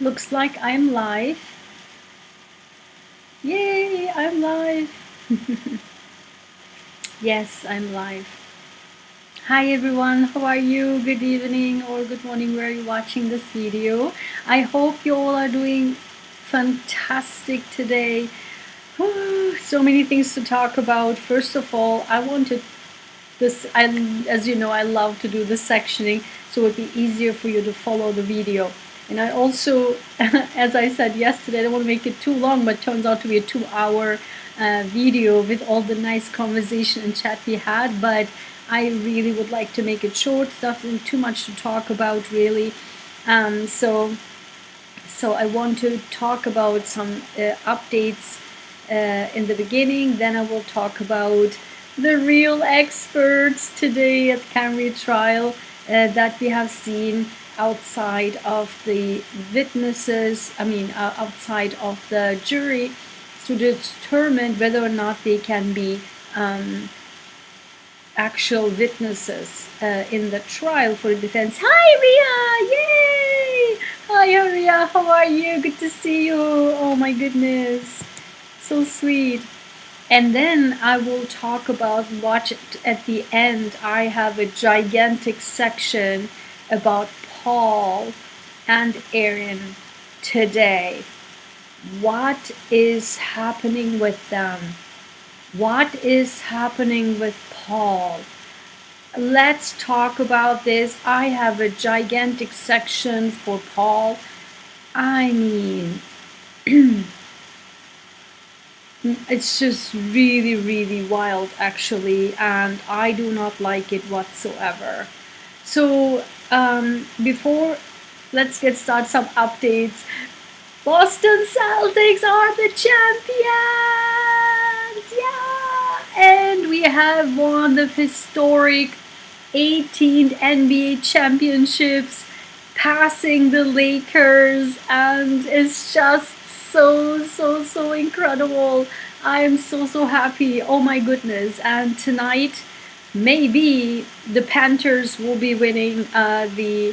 Looks like I'm live. Yay, I'm live. Yes, I'm live. Hi everyone, how are you? Good evening or good morning where you're watching this video. I hope you all are doing fantastic today. So many things to talk about. First of all, I wanted this, as you know, I love to do this sectioning so it would be easier for you to follow the video. And I also, as I said yesterday, I don't want to make it too long, but it turns out to be a 2-hour video with all the nice conversation and chat we had. But I really would like to make it short, nothing too much to talk about really. So I want to talk about some updates in the beginning. Then I will talk about the real experts today at Camry trial that we have seen outside of the witnesses, outside of the jury, to determine whether or not they can be actual witnesses in the trial for the defense. Hi Ria! Yay! Hi Ria, how are you? Good to see you. Oh my goodness. So sweet. And then I will talk about what at the end I have a gigantic section about Paul and Aaron today. What is happening with them? What is happening with Paul? Let's talk about this. I have a gigantic section for Paul. I mean, it's just really, really wild actually, and I do not like it whatsoever. So before, let's get started, some updates. Boston Celtics are the champions! Yeah! And we have won the historic 18th NBA championships, passing the Lakers, and it's just so incredible. I am so happy. Oh my goodness. And tonight, maybe the Panthers will be winning the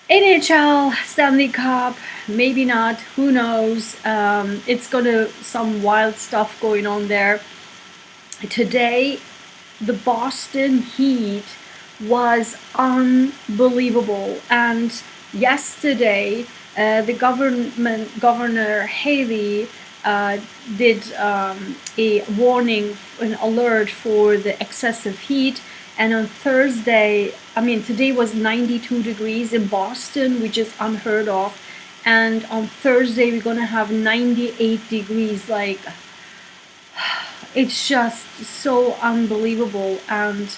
NHL Stanley Cup. Maybe not. Who knows? It's gonna some wild stuff going on there. Today, the Boston Heat was unbelievable, and yesterday the governor Haley did a warning, an alert for the excessive heat. And on Thursday, today was 92 degrees in Boston, which is unheard of. And on Thursday, we're gonna have 98 degrees. Like, it's just so unbelievable. And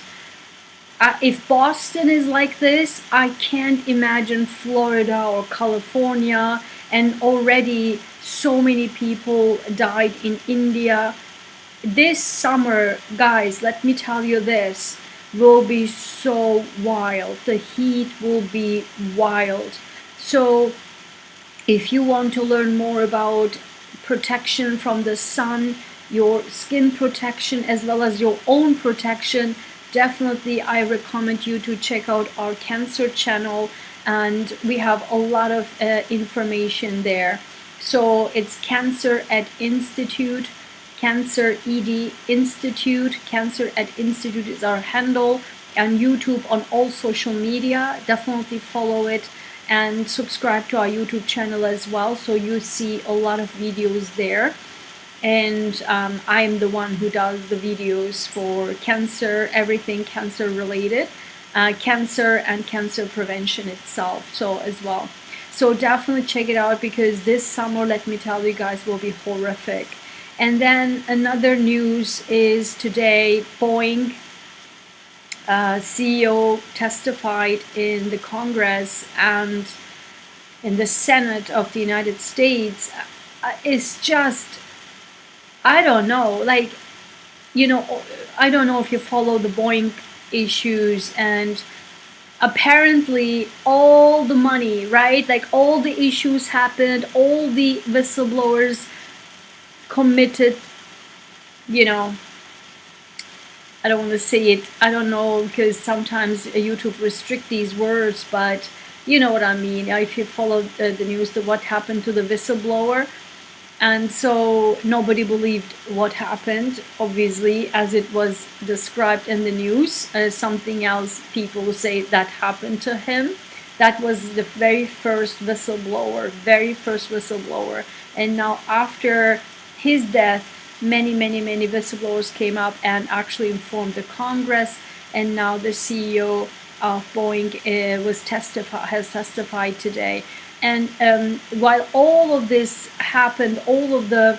if Boston is like this, I can't imagine Florida or California. And already so many people died in India. This summer, guys, let me tell you this, will be so wild. The heat will be wild. So if you want to learn more about protection from the sun, your skin protection as well as your own protection, definitely I recommend you to check out our cancer channel, and we have a lot of information there. So it's Cancer at Institute, Cancer ED Institute. Cancer at Institute is our handle, and YouTube, on all social media. Definitely follow it and subscribe to our YouTube channel as well, so you see a lot of videos there. And I am the one who does the videos for cancer, everything cancer related, cancer and cancer prevention itself, so as well. So definitely check it out, because this summer, let me tell you guys, will be horrific. And then another news is today, Boeing CEO testified in the Congress and in the Senate of the United States. It's just, I don't know, like, I don't know if you follow the Boeing issues, and apparently all the money, right? Like, all the issues happened, all the whistleblowers committed, I don't want to say it, I don't know, because sometimes YouTube restrict these words, but You know what I mean, if you followed the news, what happened to the whistleblower. And so nobody believed what happened, obviously, as it was described in the news. Something else people say that happened to him. That was the very first whistleblower. And now after his death, many whistleblowers came up and actually informed the Congress. And now the CEO of Boeing has testified today. And while all of this happened, all of the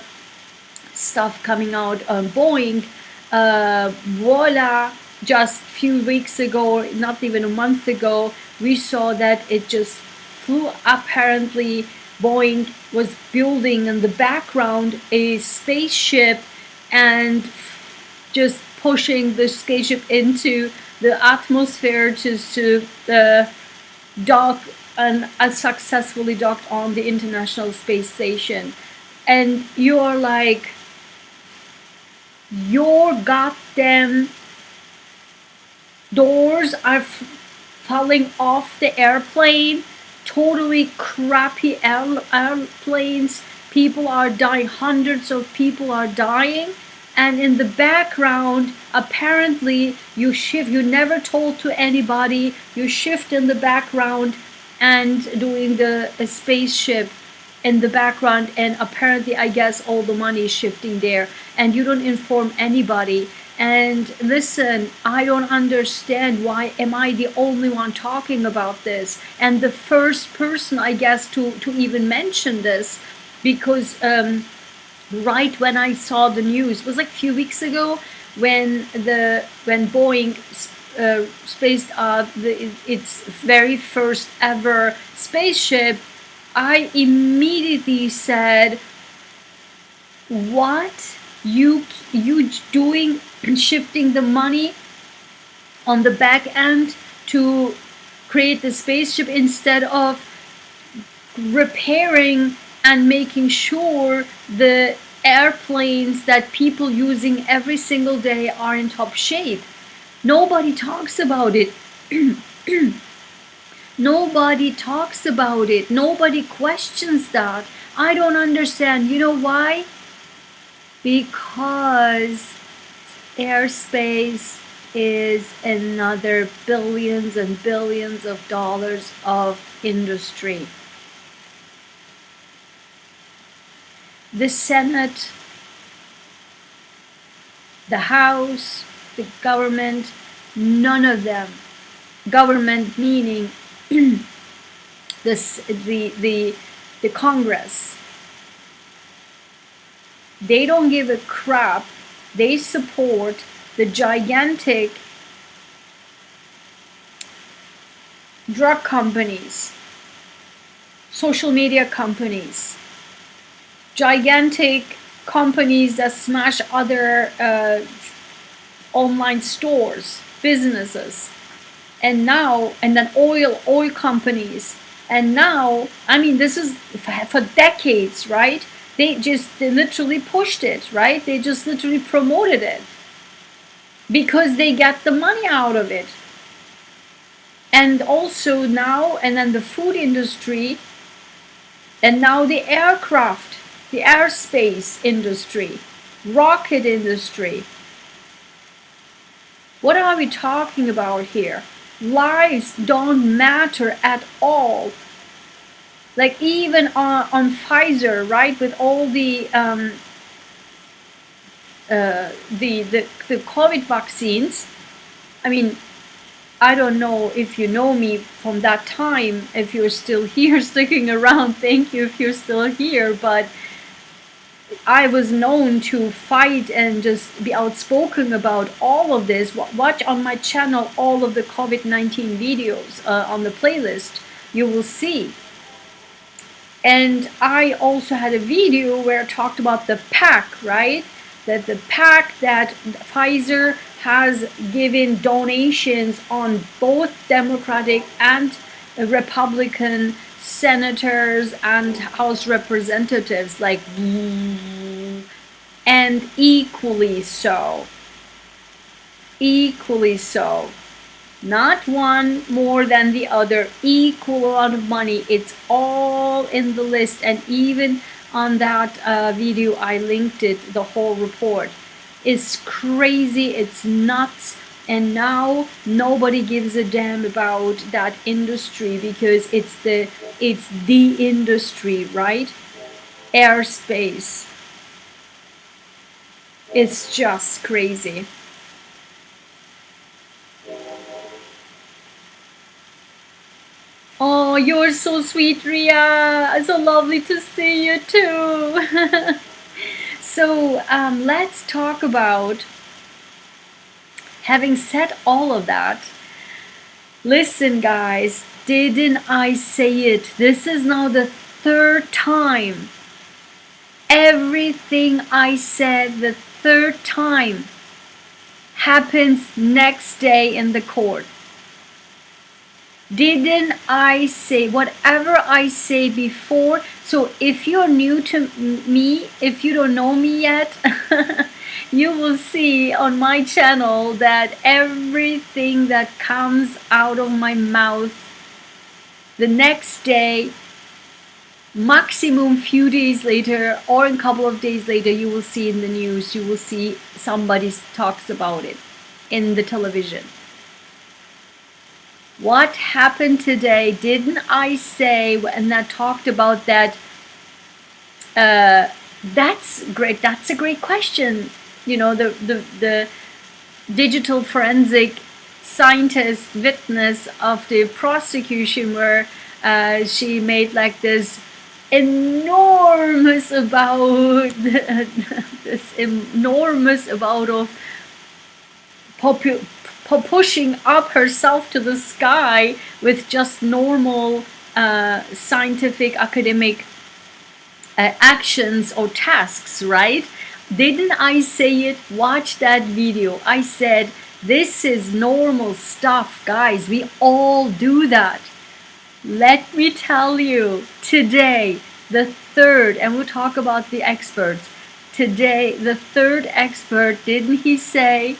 stuff coming out on Boeing, voila, just a few weeks ago, not even a month ago, we saw that it just flew. Apparently, Boeing was building in the background a spaceship and just pushing the spaceship into the atmosphere to dock and successfully docked on the International Space Station. And you're like, your goddamn doors are falling off the airplane, totally crappy airplanes, people are dying, hundreds of people are dying, and in the background, apparently you never told to anybody, you shift in the background and doing the spaceship in the background, and apparently I guess all the money is shifting there, and you don't inform anybody. And listen, I don't understand, why am I the only one talking about this, and the first person, I guess, to even mention this, because right when I saw the news, it was like a few weeks ago, when Boeing spaced up its very first ever spaceship, I immediately said, what you doing, shifting the money on the back end to create the spaceship instead of repairing and making sure the airplanes that people using every single day are in top shape. Nobody talks about it. Nobody talks about it. Nobody questions that. I don't understand. You know why? Because airspace is another billions and billions of dollars of industry. The Senate, the House, the government, none of them, government meaning the Congress, they don't give a crap. They support the gigantic drug companies, social media companies, gigantic companies that smash other online stores, businesses, and then oil companies. And now, I mean, this is for decades, right? They literally pushed it, right? They just literally promoted it because they get the money out of it. And also now, and then the food industry, and now the aircraft, the airspace industry, rocket industry. What are we talking about here? Lives don't matter at all. Like even on Pfizer, right, with all the COVID vaccines. I mean, I don't know if you know me from that time, if you're still here, sticking around, thank you if you're still here, but I was known to fight and just be outspoken about all of this. Watch on my channel all of the COVID-19 videos on the playlist, you will see. And I also had a video where I talked about the PAC, right? That the PAC that Pfizer has given donations on both Democratic and Republican senators and House representatives, like, and equally so. Not one more than the other, equal amount of money. It's all in the list, and even on that video I linked it, the whole report. It's crazy, it's nuts, and now nobody gives a damn about that industry because it's the industry, right? Airspace. It's just crazy. Oh, you're so sweet, Ria. It's so lovely to see you too. So let's talk about, having said all of that, listen guys, didn't I say it? This is now the third time. Everything I said the third time happens next day in the court. Didn't I say whatever I say before? So if you're new to me, if you don't know me yet, you will see on my channel that everything that comes out of my mouth the next day, maximum few days later or a couple of days later, you will see in the news, you will see somebody talks about it in the television. What happened today? Didn't I say, and I talked about that? That's great. That's a great question. You know, the digital forensic scientist witness of the prosecution, where she made like this enormous about this enormous amount of pushing up herself to the sky with just normal scientific academic actions or tasks, right? Didn't I say it? Watch that video. I said this is normal stuff, guys. We all do that. Let me tell you, today the third, and we'll talk about the experts today, the third expert, didn't he say,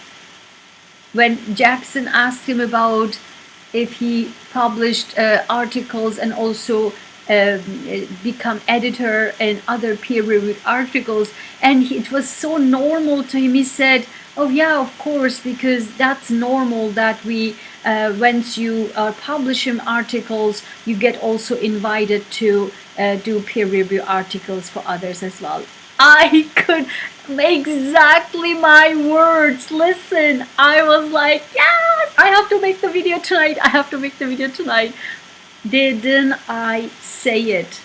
when Jackson asked him about if he published articles and also become editor in other peer-reviewed articles, and it was so normal to him, he said, oh yeah, of course, because that's normal that we once you publish in articles, you get also invited to do peer review articles for others as well. I could, exactly my words. Listen, I was like, yes, I have to make the video tonight. I have to make the video tonight. Didn't I say it?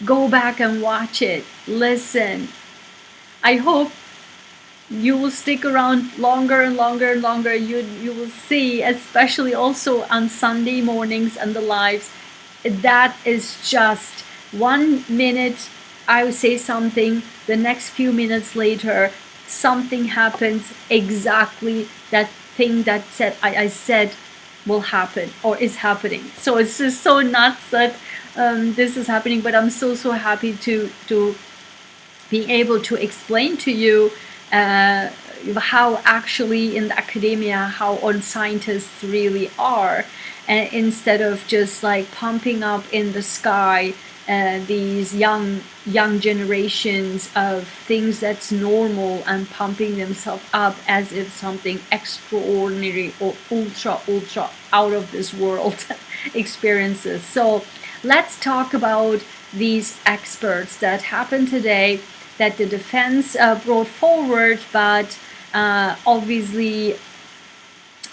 Go back and watch it. Listen. I hope you will stick around longer and longer and longer. You will see, especially also on Sunday mornings and the lives, that is just 1 minute I will say something, the next few minutes later something happens, exactly that thing that I said will happen or is happening. So it's just so nuts that this is happening, but I'm so happy to be able to explain to you how actually in the academia, how on scientists really are, instead of just like pumping up in the sky these young generations of things that's normal and pumping themselves up as if something extraordinary or ultra out of this world experiences. So let's talk about these experts that happened today, that the defense brought forward, but obviously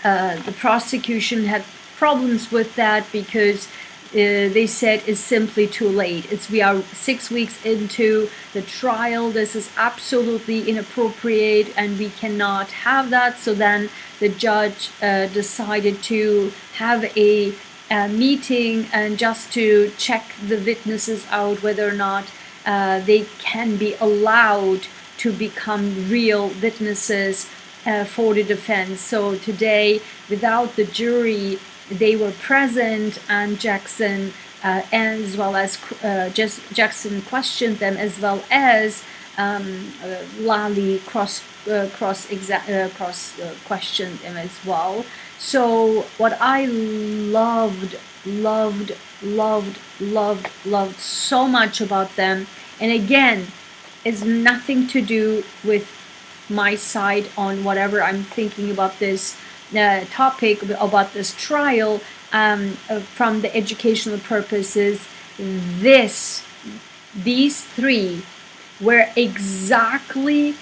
the prosecution had problems with that because they said it's simply too late. We are 6 weeks into the trial. This is absolutely inappropriate and we cannot have that. So then the judge decided to have a meeting and just to check the witnesses out, whether or not they can be allowed to become real witnesses for the defense. So today, without the jury, they were present, and Jackson as well as Jackson questioned them, as well as Lally cross questioned them as well. So what I loved so much about them, and again, is nothing to do with my side on whatever I'm thinking about this topic, about this trial, from the educational purposes. These three were exactly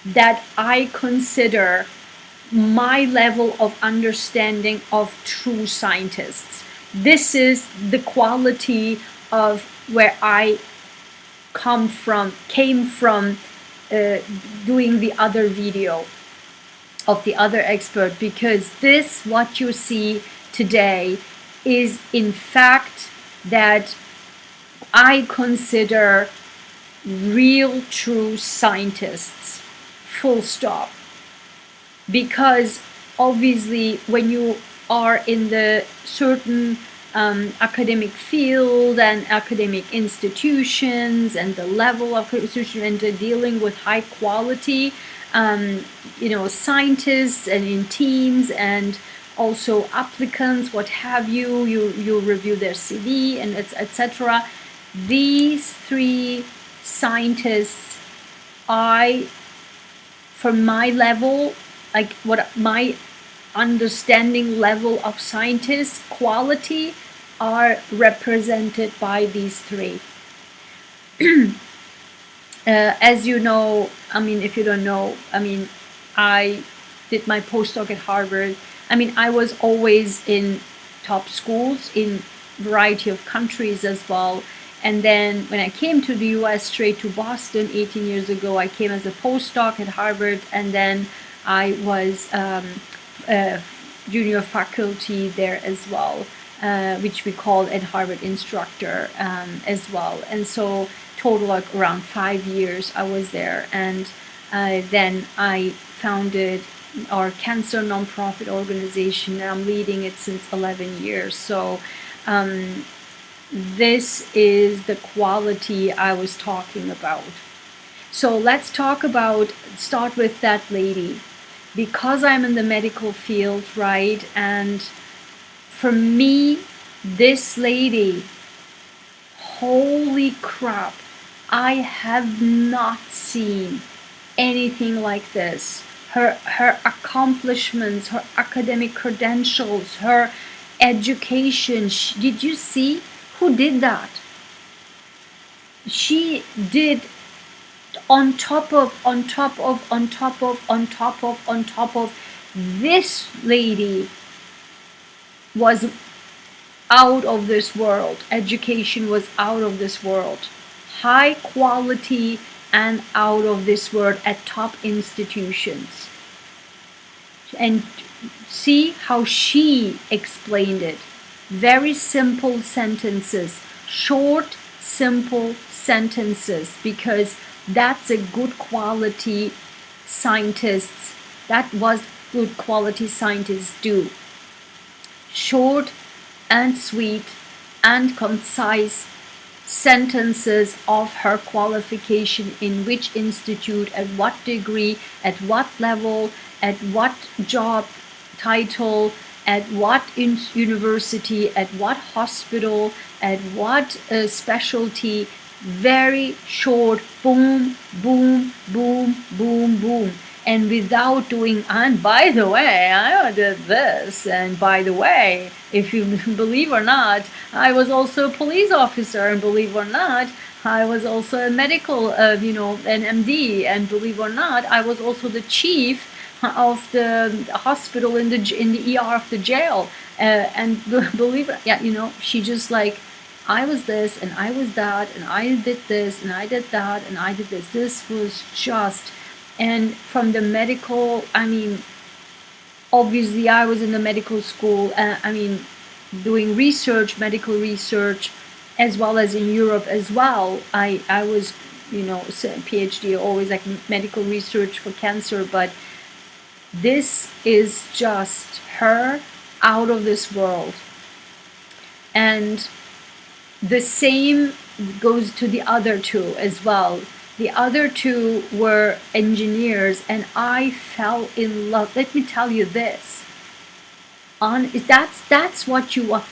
that I consider my level of understanding of true scientists. This is the quality of where I came from, doing the other video of the other expert, because this, what you see today, is in fact that I consider real true scientists, full stop. Because obviously when you are in the certain academic field and academic institutions and the level of institution, and dealing with high quality scientists and in teams, and also applicants, what have you, you review their CV and etc. These three scientists, for my level, like what my understanding level of scientist quality, are represented by these three. As you know, if you don't know, I did my postdoc at Harvard. I was always in top schools in variety of countries as well. And then when I came to the US, straight to Boston 18 years ago, I came as a postdoc at Harvard, and then I was junior faculty there as well, which we called at Harvard instructor as well. And so total like around 5 years I was there. And then I founded our cancer nonprofit organization, and I'm leading it since 11 years. So this is the quality I was talking about. So let's start with that lady. Because I'm in the medical field, right? And for me, this lady, holy crap, I have not seen anything like this. Her accomplishments, her academic credentials, her education. Did you see who did that? She did on top of this lady was out of this world. Education was out of this world. High quality and out of this world at top institutions. And see how she explained it. Very simple sentences, short, simple sentences, because that's a good quality scientists. That was good quality scientists do. Short and sweet and concise sentences of her qualification, in which institute, at what degree, at what level, at what job title, at what university, at what hospital, at what specialty. Very short, boom, boom, boom, boom, boom. And without doing, and by the way, I did this, and by the way, if you believe or not, I was also a police officer, and believe or not, I was also a medical, an MD, and believe or not, I was also the chief of the hospital in the ER of the jail, and believe it, yeah, she just like, I was this, and I was that, and I did this, and I did that, and I did this. This was just, and from the medical, obviously I was in the medical school, doing research, medical research, as well as in Europe as well. I was, PhD, always like medical research for cancer, but this is just her out of this world. And the same goes to the other two as well. The other two were engineers, and I fell in love. Let me tell you this. That's what you want.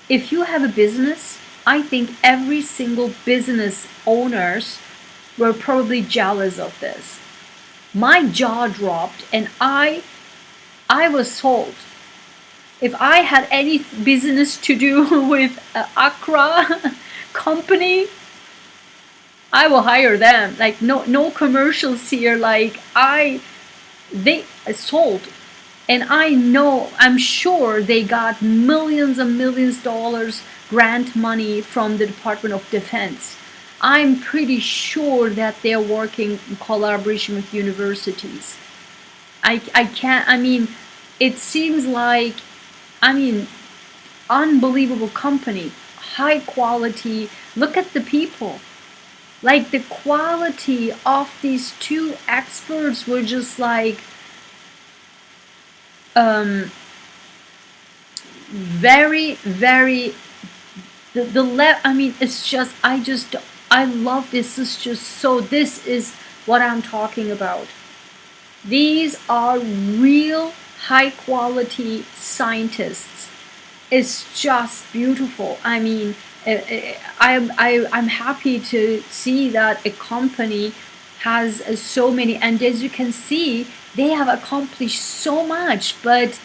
If you have a business, I think every single business owners were probably jealous of this. My jaw dropped, and I was sold. If I had any business to do with Accra company, I will hire them. Like no commercials here. Like they sold, and I'm sure they got millions and millions of dollars grant money from the Department of Defense. I'm pretty sure that they're working in collaboration with universities. I can't, I mean, it seems like, I mean, unbelievable company, high quality. Look at the people. Like the quality of these two experts were just like very, very I mean, it's just I love this. This is what I'm talking about. These are real high quality scientists. It's just beautiful. I mean, I'm happy to see that a company has so many, and as you can see, they have accomplished so much, but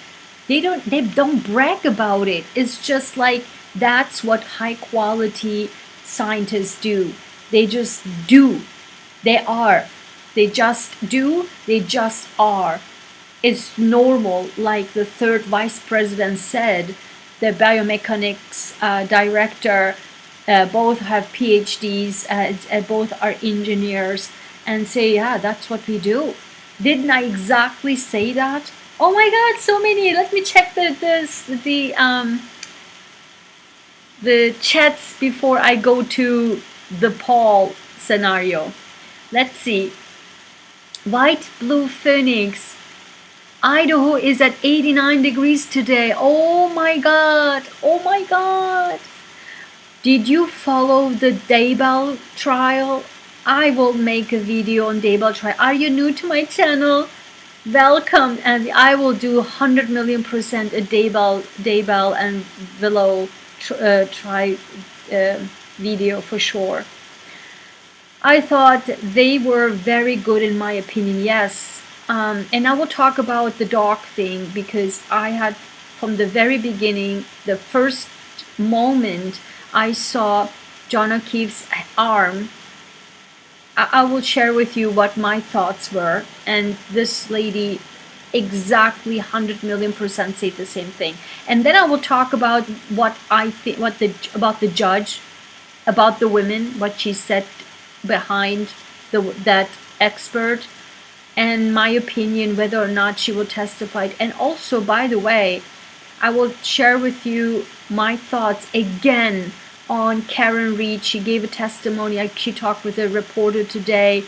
they don't brag about it. It's just like that's what high quality scientists do. They just do. They are. They just do. They just are. It's normal, like the third vice president said. The biomechanics director, both have PhDs, both are engineers, and say, yeah, that's what we do. Didn't I exactly say that? Oh my God, so many. Let me check the chats before I go to the poll scenario. Let's see. White Blue Phoenix. Idaho is at 89 degrees today. Oh my God. Oh my God. Did you follow the Daybell trial? I will make a video on Daybell trial. Are you new to my channel? Welcome, and I will do 100 million% a Daybell and Willow video for sure. I thought they were very good in my opinion, yes. And I will talk about the dog thing because I had, from the very beginning, the first moment I saw John O'Keefe's arm, I will share with you what my thoughts were, and this lady exactly 100 million% said the same thing. And then I will talk about what I think, about the judge, about the women, what she said behind that expert, and my opinion whether or not she will testify. And also, by the way, I will share with you my thoughts again on Karen Reed. She gave a testimony. She talked with a reporter today.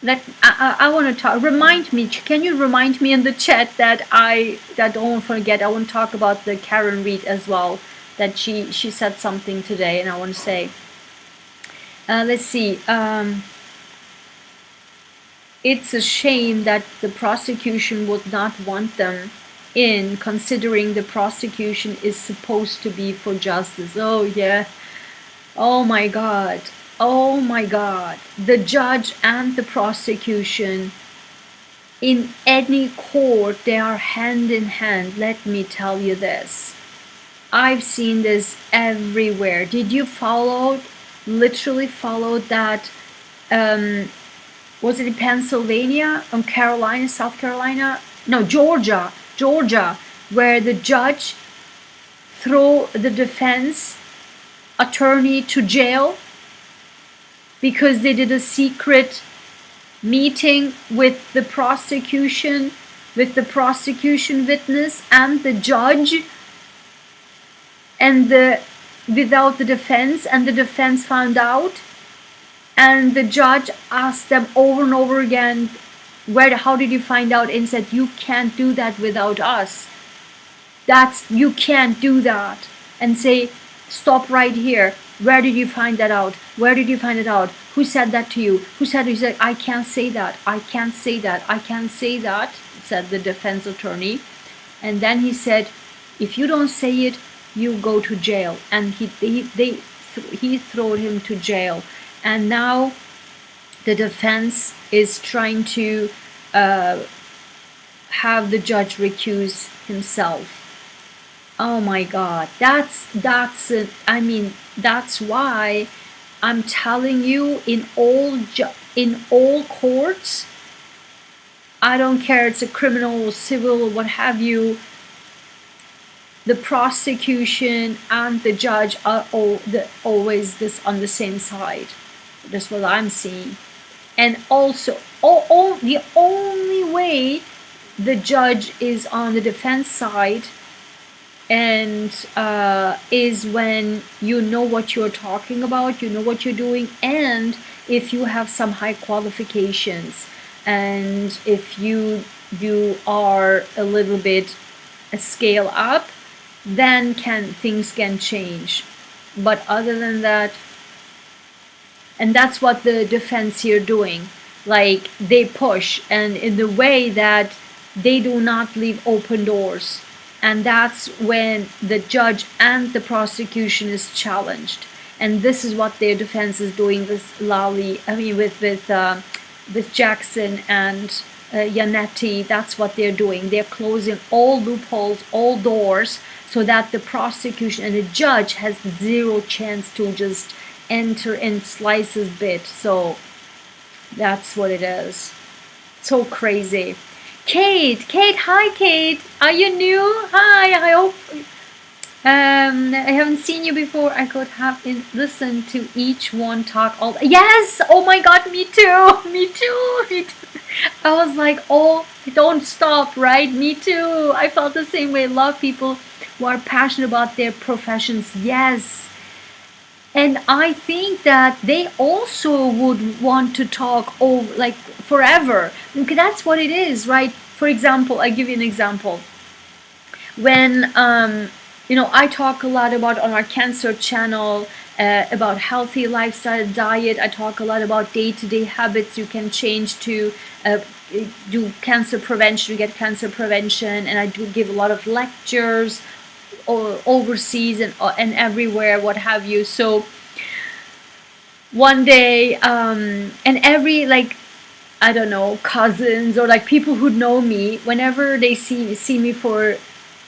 I want to talk. Remind me. Can you remind me in the chat that I don't forget? I want to talk about the Karen Reed as well. That she said something today, and I want to say. Let's see. It's a shame that the prosecution would not want them in, considering the prosecution is supposed to be for justice. Oh yeah. Oh my God. Oh my God. The judge and the prosecution, in any court, they are hand in hand. Let me tell you this. I've seen this everywhere. Did you literally follow that? Was it in Pennsylvania, on Carolina, South Carolina? No, Georgia, where the judge threw the defense attorney to jail because they did a secret meeting with the prosecution witness and the judge, and without the defense, and the defense found out. And the judge asked them over and over again, how did you find out? And said, you can't do that without us. You can't do that. And say, stop right here. Where did you find that out? Where did you find it out? Who said that to you? Who said it? He said, I can't say that. I can't say that. I can't say that, said the defense attorney. And then he said, if you don't say it, you go to jail. And he threw him to jail. And now the defense is trying to have the judge recuse himself. Oh my God, that's it. I mean, that's why I'm telling you, in all courts, I don't care, it's a criminal, civil, what have you, the prosecution and the judge are always this on the same side. That's what I'm seeing. And also, the only way the judge is on the defense side and is when you know what you're talking about, you know what you're doing, and if you have some high qualifications, and if you are a little bit a scale up, then things can change. But other than that, and that's what the defense here doing, like they push, and in the way that they do not leave open doors. And that's when the judge and the prosecution is challenged. And this is what their defense is doing with with Jackson and Yannetti. That's what they're doing. They're closing all loopholes, all doors, so that the prosecution and the judge has zero chance to just enter and slice his bit. So that's what it is. So crazy. Kate, hi Kate. Are you new? Hi, I hope I haven't seen you before. I could have listened to each one talk all. Yes! Oh my God, me too. Me too. I was like, oh, don't stop, right? Me too. I felt the same way. Love people who are passionate about their professions. Yes. And I think that they also would want to talk over, like, forever. Because that's what it is, right? For example, I give you an example. When I talk a lot about on our cancer channel about healthy lifestyle, diet. I talk a lot about day-to-day habits you can change to do cancer prevention, get cancer prevention, and I do give a lot of lectures overseas and everywhere, what have you. So one day, and every, like, I don't know, cousins or like people who know me, whenever they see me for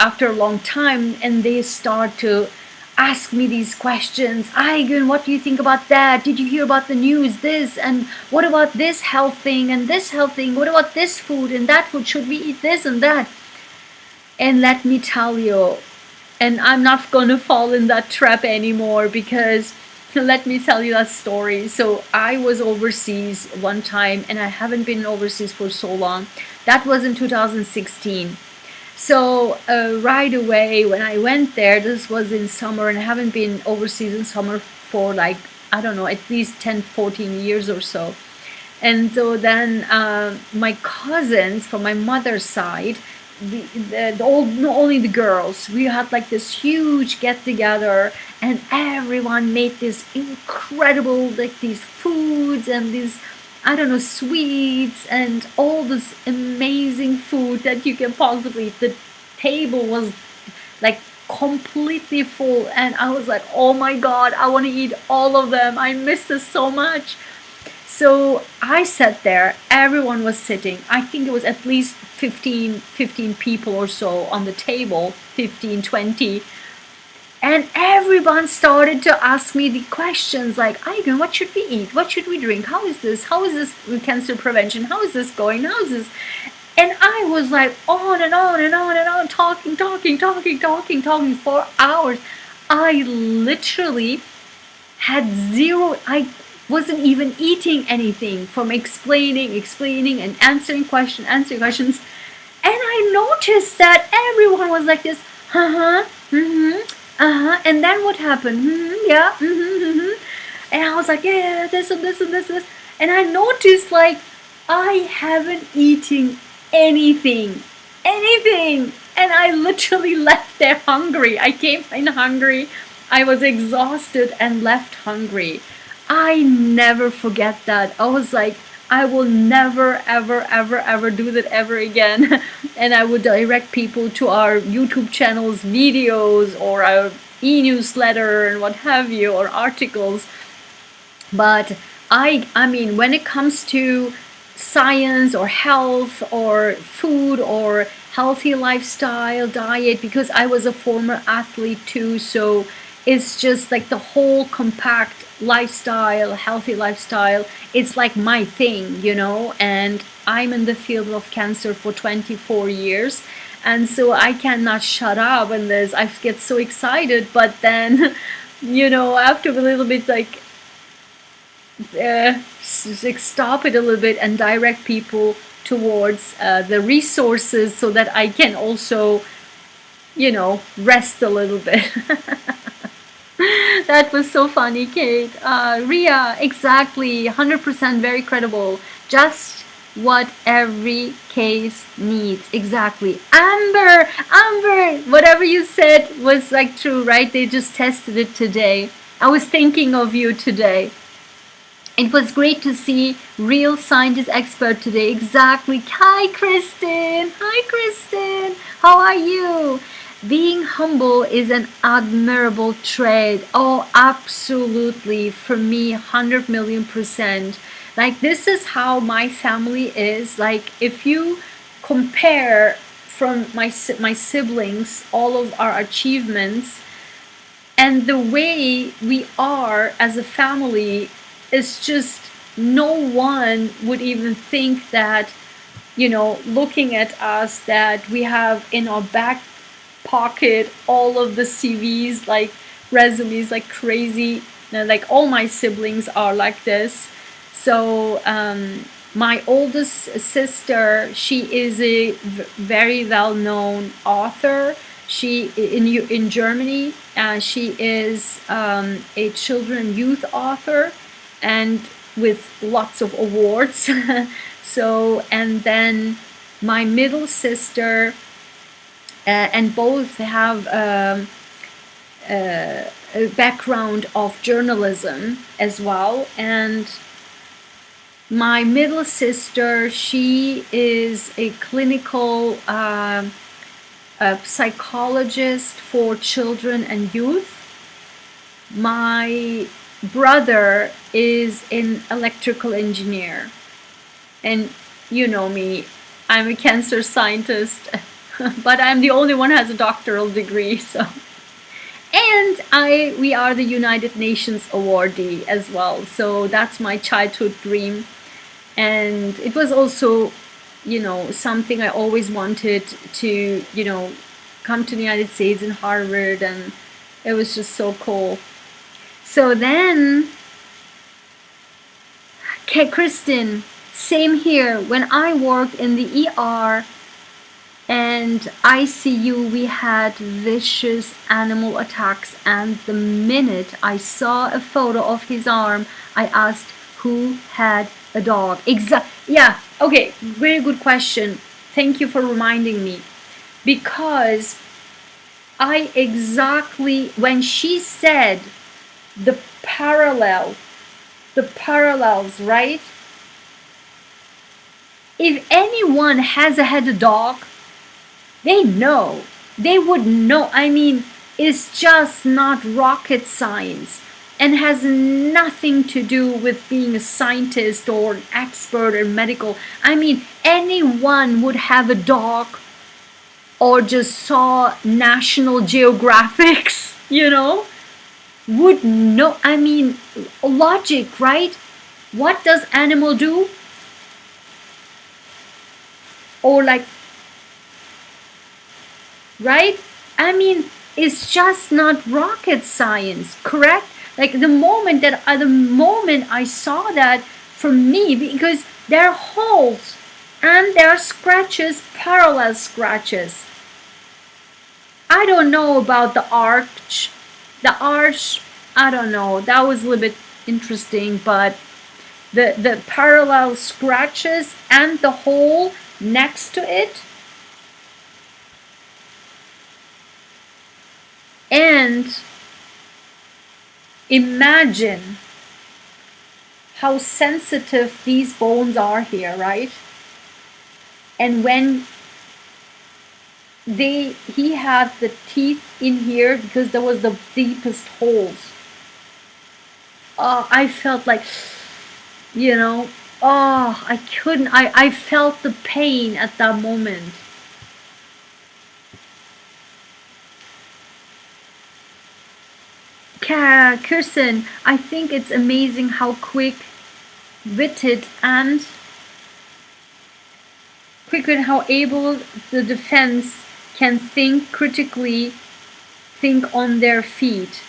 after a long time, and they start to ask me these questions. Ayguen, what do you think about that? Did you hear about the news? This, and what about this health thing and this health thing? What about this food and that food? Should we eat this and that? And let me tell you, and I'm not going to fall in that trap anymore, because let me tell you that story. So I was overseas one time, and I haven't been overseas for so long. That was in 2016. So right away when I went there, this was in summer, and I haven't been overseas in summer for, like, I don't know, at least 10-14 years or so. And so then my cousins from my mother's side, only the girls, we had like this huge get together, and everyone made this incredible, like, these foods and these, I don't know, sweets and all this amazing food that you can possibly eat. The table was like completely full, and I was like, oh my God, I want to eat all of them. I miss this so much. So I sat there, everyone was sitting. I think it was at least 15 people or so on the table, 15, 20. And everyone started to ask me the questions like, Ayguen, what should we eat? What should we drink? How is this? How is this cancer prevention? How is this going? How is this? And I was like on and on and on and on, talking for hours. I literally had zero, I wasn't even eating anything from explaining and answering questions. And I noticed that everyone was like this, and then what happened? Yeah, And I was like, yeah, this and this and this. And I noticed, like, I haven't eaten anything. And I literally left there hungry. I came in hungry. I was exhausted and left hungry. I never forget that. I was like, I will never, ever, ever, ever do that ever again. And I would direct people to our YouTube channels, videos, or our e-newsletter and what have you, or articles. But I mean, when it comes to science or health or food or healthy lifestyle, diet, because I was a former athlete too, so it's just like the whole compact lifestyle, healthy lifestyle, it's like my thing, you know. And I'm in the field of cancer for 24 years, and so I cannot shut up in this. I get so excited, but then you know, after a little bit, like stop it a little bit and direct people towards the resources, so that I can also, you know, rest a little bit. That was so funny, Kate. Ria, exactly, 100%, very credible. Just what every case needs. Exactly. Amber, whatever you said was like true, right? They just tested it today. I was thinking of you today. It was great to see real scientist expert today. Exactly. Hi, Kristen. Hi, Kristen. How are you? Being humble is an admirable trait. Oh, absolutely. For me, 100 million percent. Like, this is how my family is. Like, if you compare from my siblings, all of our achievements, and the way we are as a family, is just, no one would even think that, you know, looking at us, that we have in our back pocket all of the CVs, like resumes, like crazy. Like, all my siblings are like this. So my oldest sister, she is a very well-known author. She in Germany. She is a children youth author, and with lots of awards. So, and then my middle sister, and both have a background of journalism as well. And my middle sister, she is a clinical a psychologist for children and youth. My brother is an electrical engineer, and you know me, I'm a cancer scientist, but I'm the only one who has a doctoral degree. So, and we are the United Nations awardee as well. So that's my childhood dream, and it was also, you know, something I always wanted to, you know, come to the United States and Harvard, and it was just so cool. So then, okay, Kristen, same here. When I worked in the ER and ICU, we had vicious animal attacks, and the minute I saw a photo of his arm, I asked who had a dog. Yeah, okay, very good question. Thank you for reminding me. Because I exactly, when she said the parallels, right? If anyone has had a dog, they know. They would know. I mean, it's just not rocket science, and has nothing to do with being a scientist or an expert or medical. I mean, anyone would have a dog, or just saw National Geographics, you know, would know. I mean, logic, right? What does animal do? Or like, right? I mean, it's just not rocket science, correct? Like, the moment I saw that, for me, because there are holes and there are scratches, parallel scratches. I don't know about the arch. I don't know. That was a little bit interesting, but the parallel scratches and the hole next to it, and imagine how sensitive these bones are here, right? And when he had the teeth in here because there was the deepest holes. I felt like, I couldn't, I felt the pain at that moment. Kirsten, I think it's amazing how quick-witted and how able the defense can think critically, think on their feet.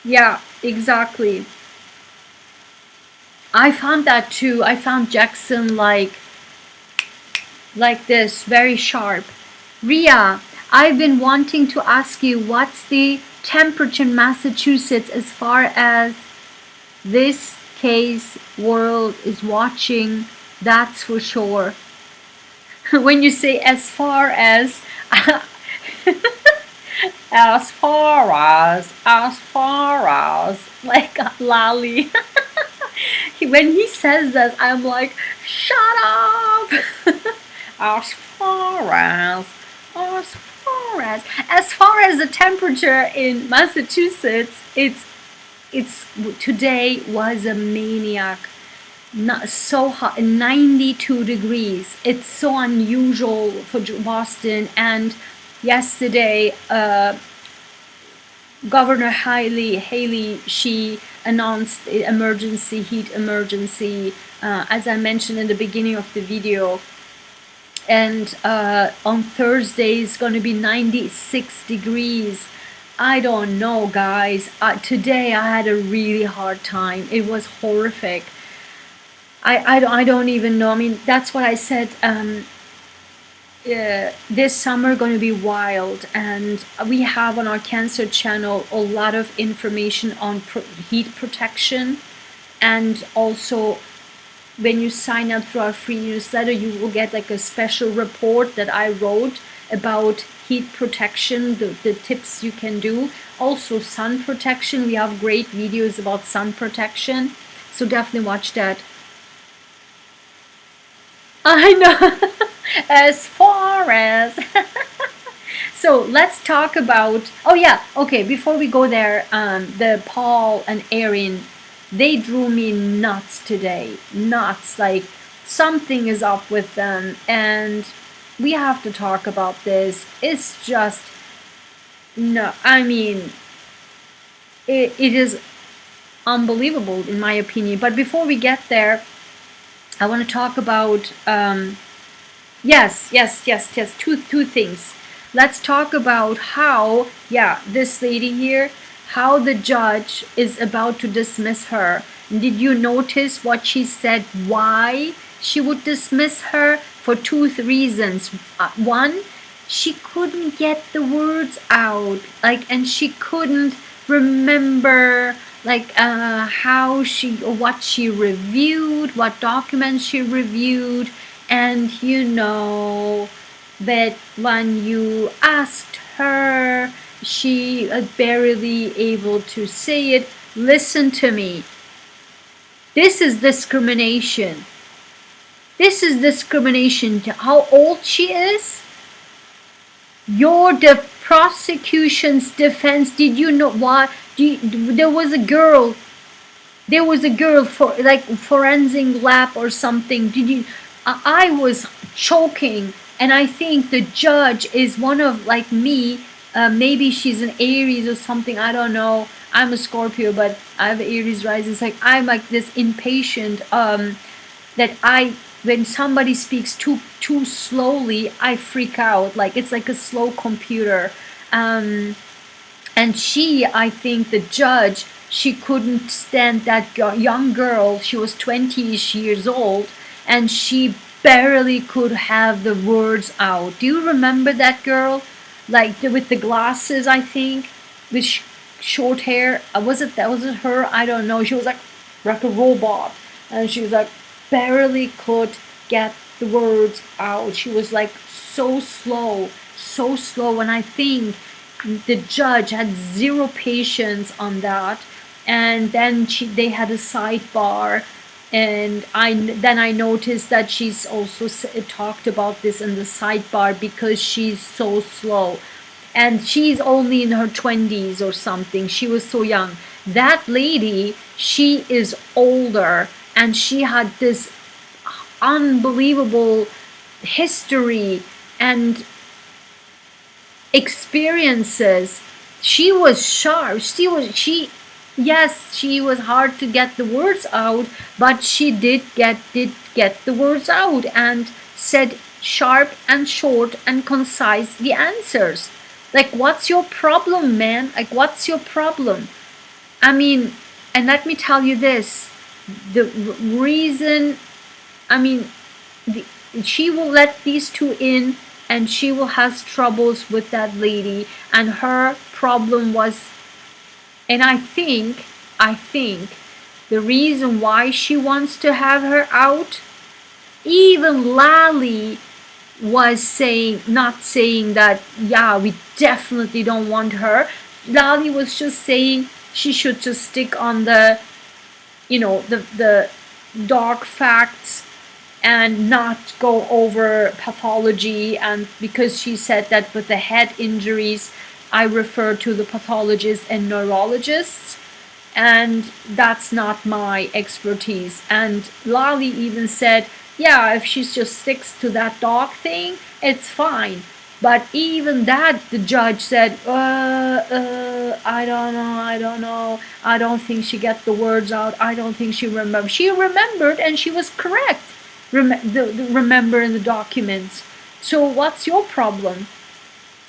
Yeah, exactly. I found that too. I found Jackson like this, very sharp. Ria, I've been wanting to ask you, what's the temperature in Massachusetts as far as this case world is watching? That's for sure. When you say as far as as far as like a lolly. When he says that, I'm like, shut up. as far as the temperature in Massachusetts, it's today was a maniac. Not so hot, 92 degrees. It's so unusual for Boston. And yesterday, Governor Haley, she announced emergency, heat emergency, as I mentioned in the beginning of the video. And on Thursday, it's going to be 96 degrees. I don't know, guys. Today, I had a really hard time. It was horrific. I don't even know. I mean, that's what I said. This summer going to be wild, and we have on our cancer channel a lot of information on heat protection, and also when you sign up through our free newsletter, you will get like a special report that I wrote about heat protection, the tips you can do. Also sun protection, we have great videos about sun protection, so definitely watch that. I know. As far as so let's talk about, oh yeah, okay, before we go there, the Paul and Erin, they drew me nuts today. Nuts, like something is up with them, and we have to talk about this. It's just, no, I mean, it is unbelievable in my opinion. But before we get there, I want to talk about yes, two things. Let's talk about how, this lady here, how the judge is about to dismiss her. Did you notice what she said, why she would dismiss her? For two reasons. One, she couldn't get the words out, and she couldn't remember what she reviewed, what documents she reviewed. And that when you asked her, she was barely able to say it. Listen to me. This is discrimination. This is discrimination. How old she is? The prosecution's defense, did you know what? There was a girl for forensic lab or something. I was choking, and I think the judge is one of me. Maybe she's an Aries or something. I don't know. I'm a Scorpio, but I have Aries rising. It's I'm this impatient. That when somebody speaks too slowly, I freak out. It's like a slow computer. And I think the judge, she couldn't stand that young girl. She was 20-ish years old, and she barely could have the words out. Do you remember that girl? With the glasses, I think, with short hair. Was it her? I don't know. She was like a robot, and she was barely could get the words out. She was so slow, and I think the judge had zero patience on that. And then they had a sidebar And then I noticed that she's also talked about this in the sidebar because she's so slow, and she's only in her 20s or something. She was so young. That lady, she is older, and she had this unbelievable history and experiences. She was sharp. Yes, she was hard to get the words out, but she did get the words out and said sharp and short and concise the answers. Like, what's your problem, man? Like, what's your problem? I mean, and let me tell you this, the reason, I mean, the, she will let these two in, and she will have troubles with that lady, and her problem was, and I think the reason why she wants to have her out, even Lally was saying, not saying that, yeah, we definitely don't want her. Lally was just saying she should just stick on the, the dark facts and not go over pathology. And because she said that with the head injuries, I refer to the pathologists and neurologists, and that's not my expertise. And Lali even said, yeah, if she just sticks to that dog thing, it's fine. But even that, the judge said, I don't know. I don't think she got the words out. I don't think she remembered. She remembered, and she was correct. Remember in the documents. So what's your problem?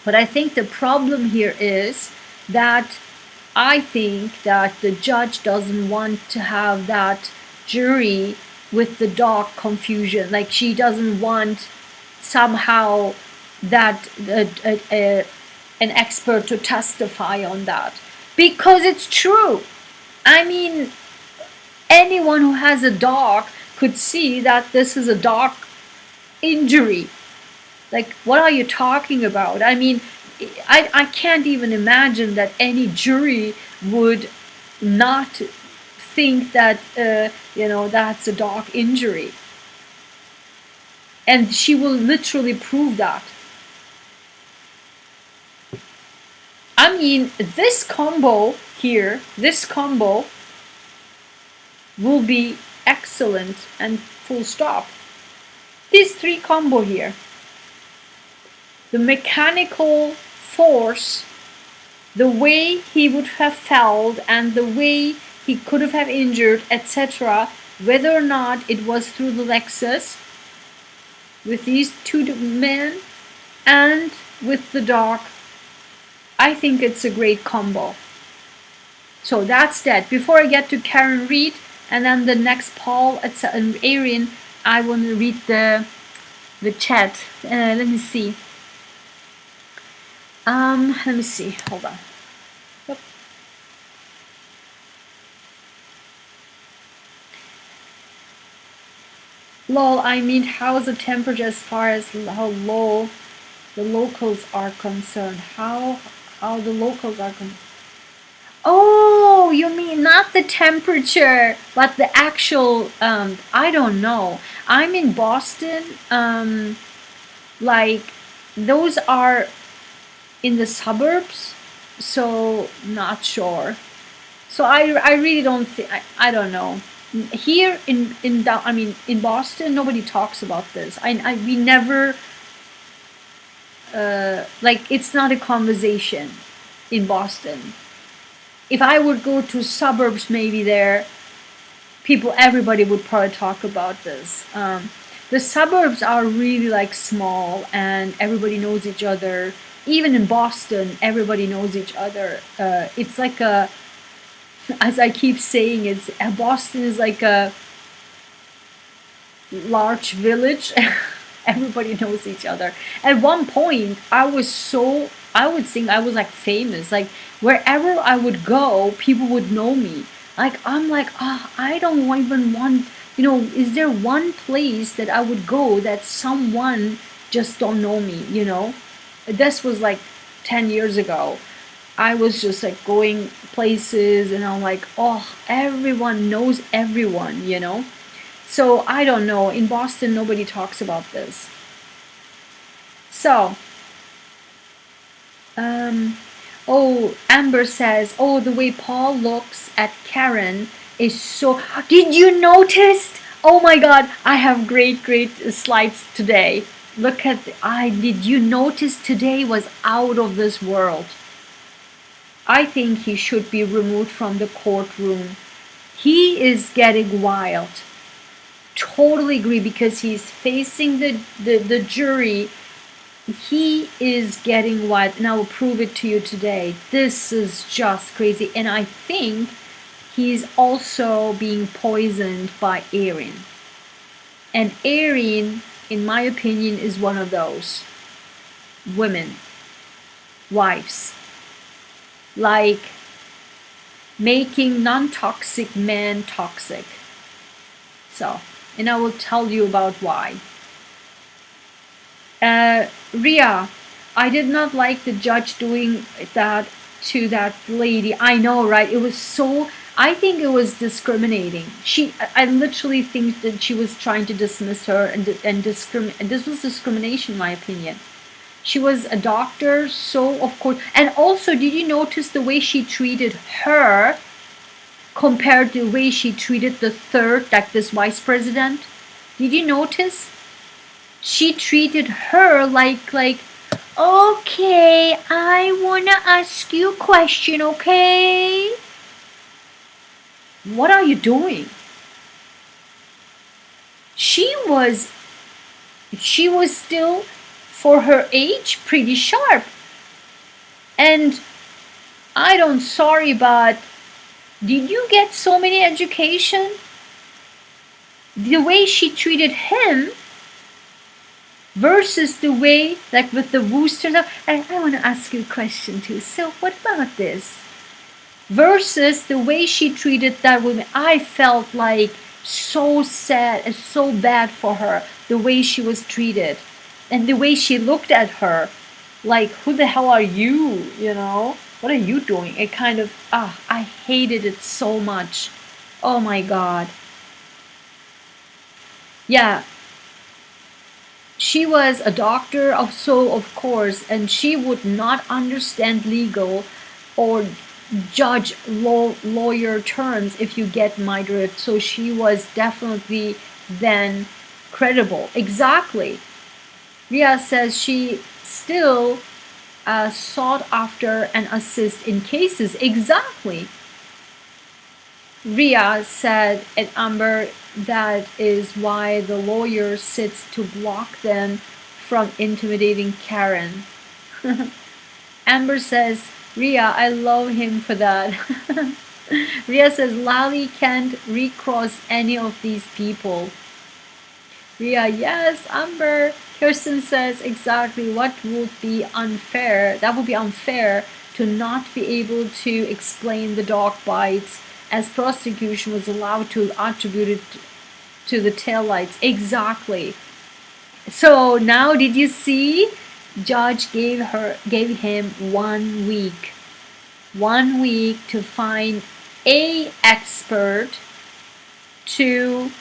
But I think the problem here is that I think that the judge doesn't want to have that jury with the dog confusion. Like, she doesn't want somehow that an expert to testify on that, because it's true. I mean, anyone who has a dog could see that this is a dog injury. Like, what are you talking about? I mean, I can't even imagine that any jury would not think that, that's a dog injury. And she will literally prove that. I mean, this combo here, will be excellent and full stop. These three combo here. The mechanical force, the way he would have felt, and the way he could have injured, etc., whether or not it was through the Lexus with these two men and with the dog, I think it's a great combo. So that's that. Before I get to Karen Reed and then the next Paul and Arian, I want to read the chat. Let me see. Hold on. Yep. Lol, I mean, how's the temperature as far as how low the locals are concerned? How the locals are concerned? Oh, you mean not the temperature, but the actual, I don't know. I'm in Boston. Like, those are in the suburbs, so not sure. So I really don't think, I don't know. Here in Boston, nobody talks about this. We never, like, it's not a conversation in Boston. If I would go to suburbs, maybe there, everybody would probably talk about this. The suburbs are really like small, and everybody knows each other. Even in Boston, everybody knows each other. It's like as I keep saying, Boston is like a large village. Everybody knows each other. At one point, I would think I was like famous. Like, wherever I would go, people would know me. Like, I'm like, I don't even want, is there one place that I would go that someone just don't know me, This was like 10 years ago. I was just like going places, and I'm like, everyone knows everyone, So I don't know. In Boston, nobody talks about this. So, oh, Amber says, oh, the way Paul looks at Karen is so. Did you notice? Oh my God, I have great slides today. Look at did you notice today was out of this world? I think he should be removed from the courtroom. He is getting wild. Totally agree, because he's facing the jury. He is getting wild, and I will prove it to you today. This is just crazy. And I think he's also being poisoned by Erin. And Erin, in my opinion, is one of those women, wives, like making non-toxic men toxic. So, and I will tell you about why. Ria, I did not like the judge doing that to that lady. I know, right? It was so, I think it was discriminating. I literally think that she was trying to dismiss her and discriminate. This was discrimination, in my opinion. She was a doctor, so of course. And also, did you notice the way she treated her compared to the way she treated the third, like this vice president? Did you notice? She treated her like, okay, I wanna ask you a question, okay? What are you doing? She was still, for her age, pretty sharp. And I don't, sorry, but did you get so many education? The way she treated him versus the way, like with the Wooster, I want to ask you a question too. So what about this? Versus the way she treated that woman, I felt like so sad and so bad for her, the way she was treated. And the way she looked at her, like, who the hell are you, you know? What are you doing? It kind of, I hated it so much. Oh my God. Yeah. She was a doctor, of course, and she would not understand legal or judge lawyer terms, if you get my drift. So she was definitely then credible. Exactly. Ria says she still sought after and assist in cases. Exactly. Ria said at Amber, that is why the lawyer sits to block them from intimidating Karen. Amber says, Ria, I love him for that. Ria says, Lally can't recross any of these people. Ria, yes, Amber. Kirsten says, exactly, what would be unfair? That would be unfair to not be able to explain the dog bites, as prosecution was allowed to attribute it to the taillights. Exactly. So now, did you see? Judge gave him 1 week. 1 week to find a expert to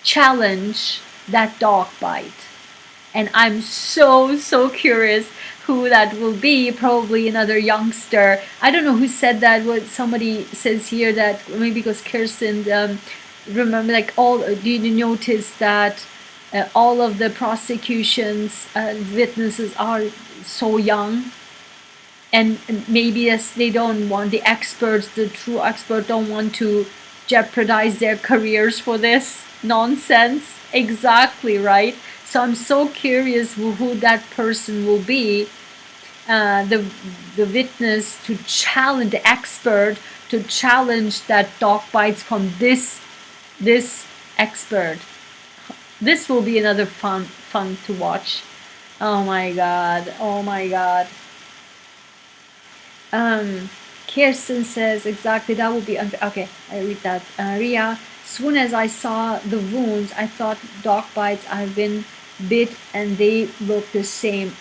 challenge that dog bite. And I'm so curious who that will be. Probably another youngster. I don't know who said that. What somebody says here, that maybe because Kirsten, remember, like, did you notice that all of the prosecution's witnesses are so young? And maybe as they don't want the experts, the true expert, don't want to jeopardize their careers for this nonsense. Exactly, right? So I'm so curious who that person will be, the witness to challenge, the expert to challenge that dog bites from this expert. This will be another fun to watch. Oh my God. Oh my God. Kirsten says, exactly, that would be unfair. Okay, I read that. Ria, soon as I saw the wounds, I thought dog bites, I've been bit and they look the same.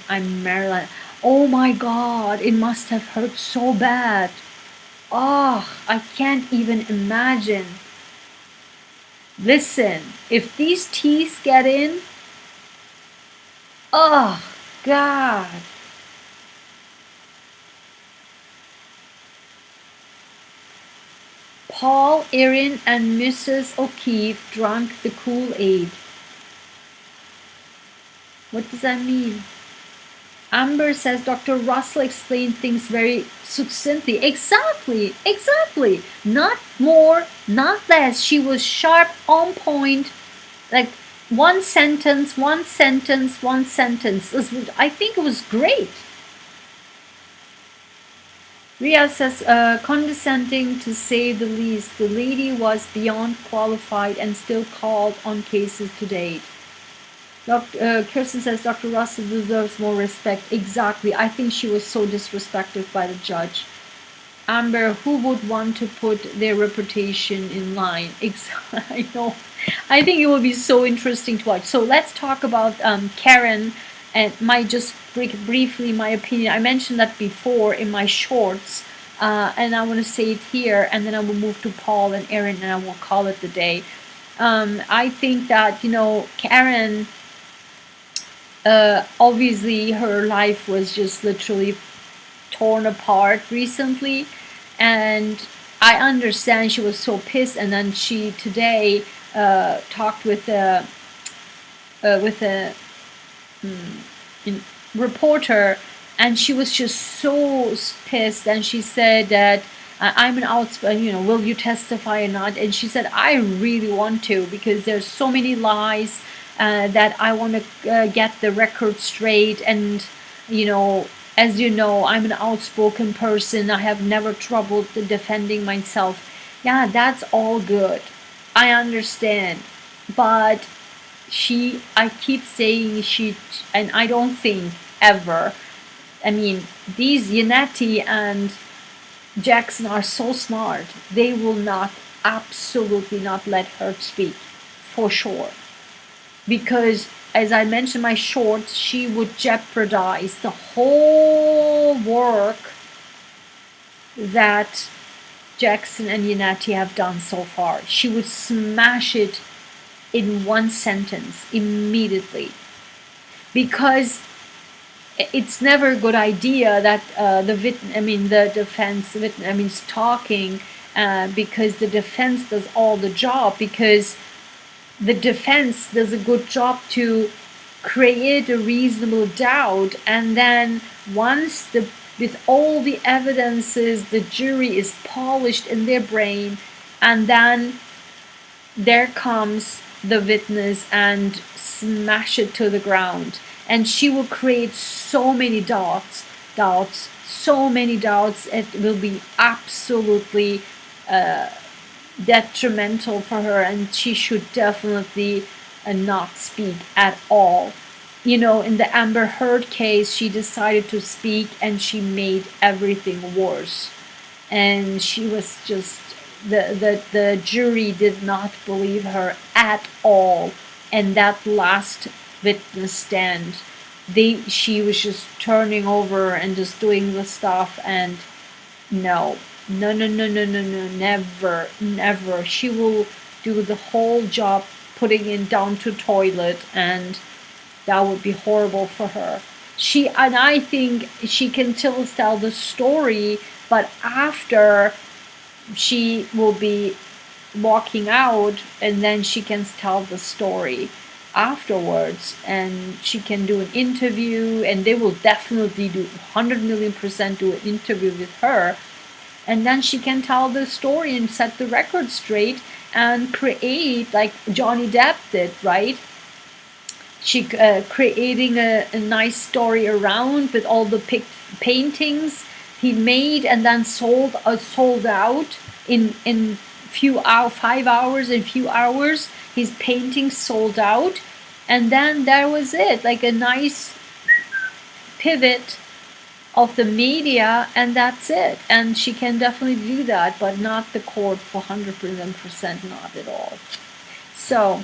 I'm Maryland. Oh my God, it must have hurt so bad. Oh, I can't even imagine. Listen, if these teeth get in, oh, God. Paul, Erin, and Mrs. O'Keefe drank the Kool-Aid. What does that mean? Amber says Dr. Russell explained things very succinctly. Exactly, exactly. Not more, not less. She was sharp, on point, like one sentence, one sentence, one sentence. I think it was great. Ria says, condescending to say the least. The lady was beyond qualified and still called on cases to date. Kirsten says Dr. Russell deserves more respect. Exactly. I think she was so disrespected by the judge. Amber, who would want to put their reputation in line? I know. I think it will be so interesting to watch. So let's talk about Karen and just briefly my opinion. I mentioned that before in my shorts, and I want to say it here, and then I will move to Paul and Erin, and I will call it the day. I think that, Karen, obviously her life was just literally torn apart recently, and I understand she was so pissed. And then she today talked with a reporter, and she was just so pissed, and she said that I'm an outspoken, will you testify or not? And she said, I really want to, because there's so many lies that I want to get the record straight. And as you know, I'm an outspoken person. I have never troubled defending myself. Yeah, that's all good. I understand. But I keep saying and I don't think ever. I mean, these Yannetti and Jackson are so smart. They will not, absolutely not let her speak, for sure. Because, as I mentioned in my shorts, she would jeopardize the whole work that Jackson and Yannetti have done so far. She would smash it in one sentence immediately. Because it's never a good idea that the defense is talking, because the defense does all the job, because the defense does a good job to create a reasonable doubt, and then once with all the evidences, the jury is polished in their brain, and then there comes the witness and smash it to the ground. And she will create so many doubts, so many doubts. It will be absolutely detrimental for her, and she should definitely not speak at all. In the Amber Heard case, she decided to speak, and she made everything worse. And she was just, the jury did not believe her at all. And that last witness stand, she was just turning over and just doing the stuff, and no, never, never. She will do the whole job putting it down to toilet, and that would be horrible for her. I think she can still tell the story, but after she will be walking out, and then she can tell the story afterwards, and she can do an interview, and they will definitely do 100,000,000% do an interview with her, and then she can tell the story and set the record straight and create, like Johnny Depp did, right? She creating a nice story around with all the paintings he made, and then sold out in 5 hours. In few hours, his paintings sold out, and then that was it, like a nice pivot of the media, and that's it. And she can definitely do that, but not the court for 100%, not at all. So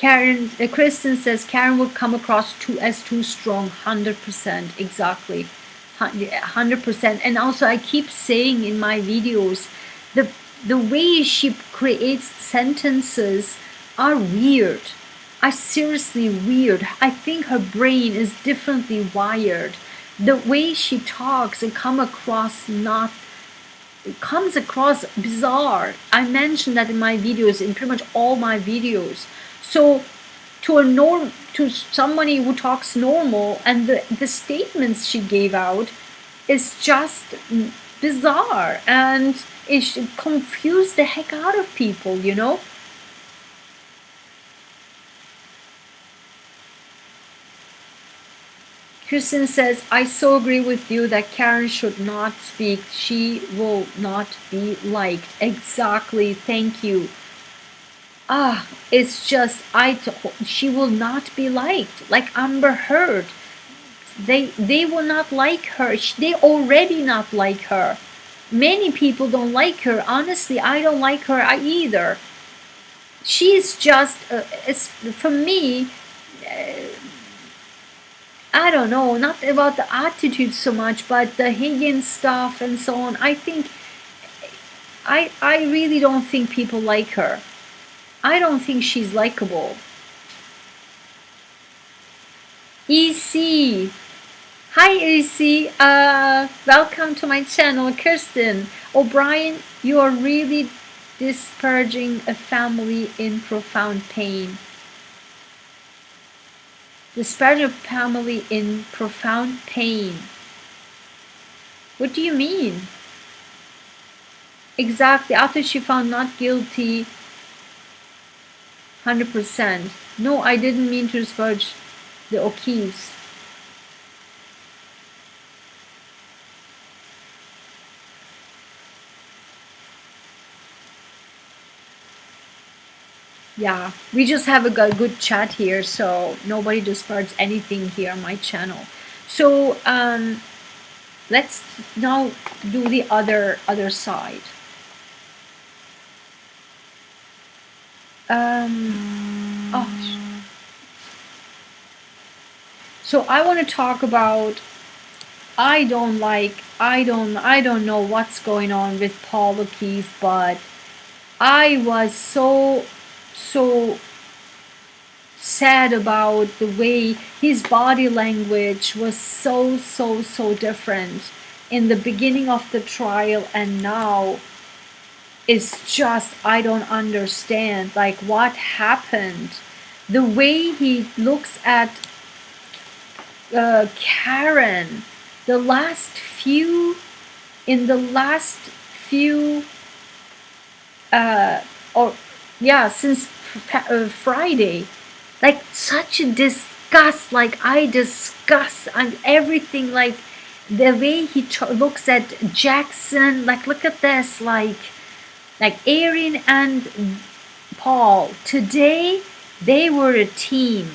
Kristen says Karen would come across as too strong. 100%, exactly, 100%. And also, I keep saying in my videos, the way she creates sentences are weird. Are seriously weird. I think her brain is differently wired. The way she talks, it comes across bizarre. I mentioned that in my videos, in pretty much all my videos. So to somebody who talks normal, and the statements she gave out is just bizarre, and it should confuse the heck out of people, you know. Kristen says, I so agree with you that Karen should not speak. She will not be liked. Exactly. Thank you. It's just, she will not be liked. Like Amber Heard. They will not like her. They already not like her. Many people don't like her. Honestly, I don't like her either. She's just, for me, I don't know, not about the attitude so much, but the Ayguen stuff and so on. I think, I really don't think people like her. I don't think she's likable. EC. Hi, EC. Welcome to my channel, Kirsten. O'Brien, you are really disparaging a family in profound pain. Disparaging a family in profound pain. What do you mean? Exactly. After she found not guilty, 100%. No, I didn't mean to disparage the O'Keefes. Yeah, we just have a good chat here, so nobody disparages anything here on my channel. So let's now do the other side. So I want to talk about, I don't know what's going on with Paul O'Keefe, but I was so sad about the way his body language was so different in the beginning of the trial, and now it's just, I don't understand, like, what happened. The way he looks at Karen, since Friday, like such a disgust, like I disgust and everything, like the way he looks at Jackson, like look at this, like Erin and Paul, today they were a team.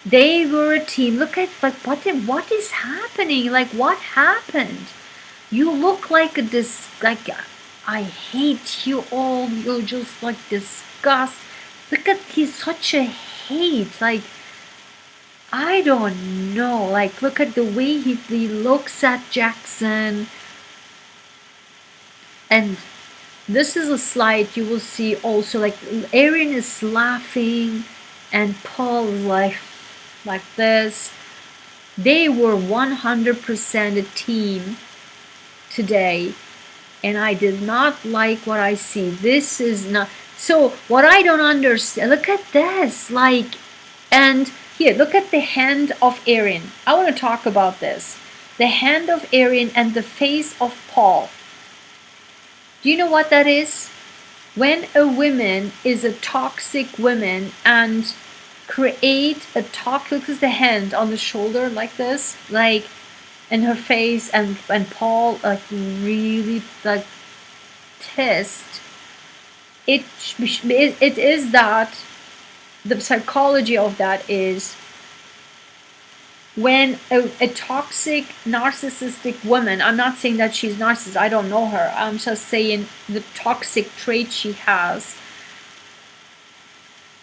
Look at, like, what is happening? Like, what happened? You look like I hate you all. You're just like disgust. Look at, he's such a hate. Like, I don't know. Like, look at the way he looks at Jackson. And this is a slide you will see also. Like, Erin is laughing and Paul is like this. They were 100% a team today, and I did not like what I see. This is not, so what I don't understand, look at this, like, and here, look at the hand of Erin. I want to talk about this. The hand of Erin and the face of Paul. Do you know what that is? When a woman is a toxic woman and create a look at the hand on the shoulder like this, like, and her face, and Paul, like, really, like, test it is that the psychology of that is when a toxic narcissistic woman, I'm not saying that she's narcissistic, I don't know her, I'm just saying the toxic trait she has,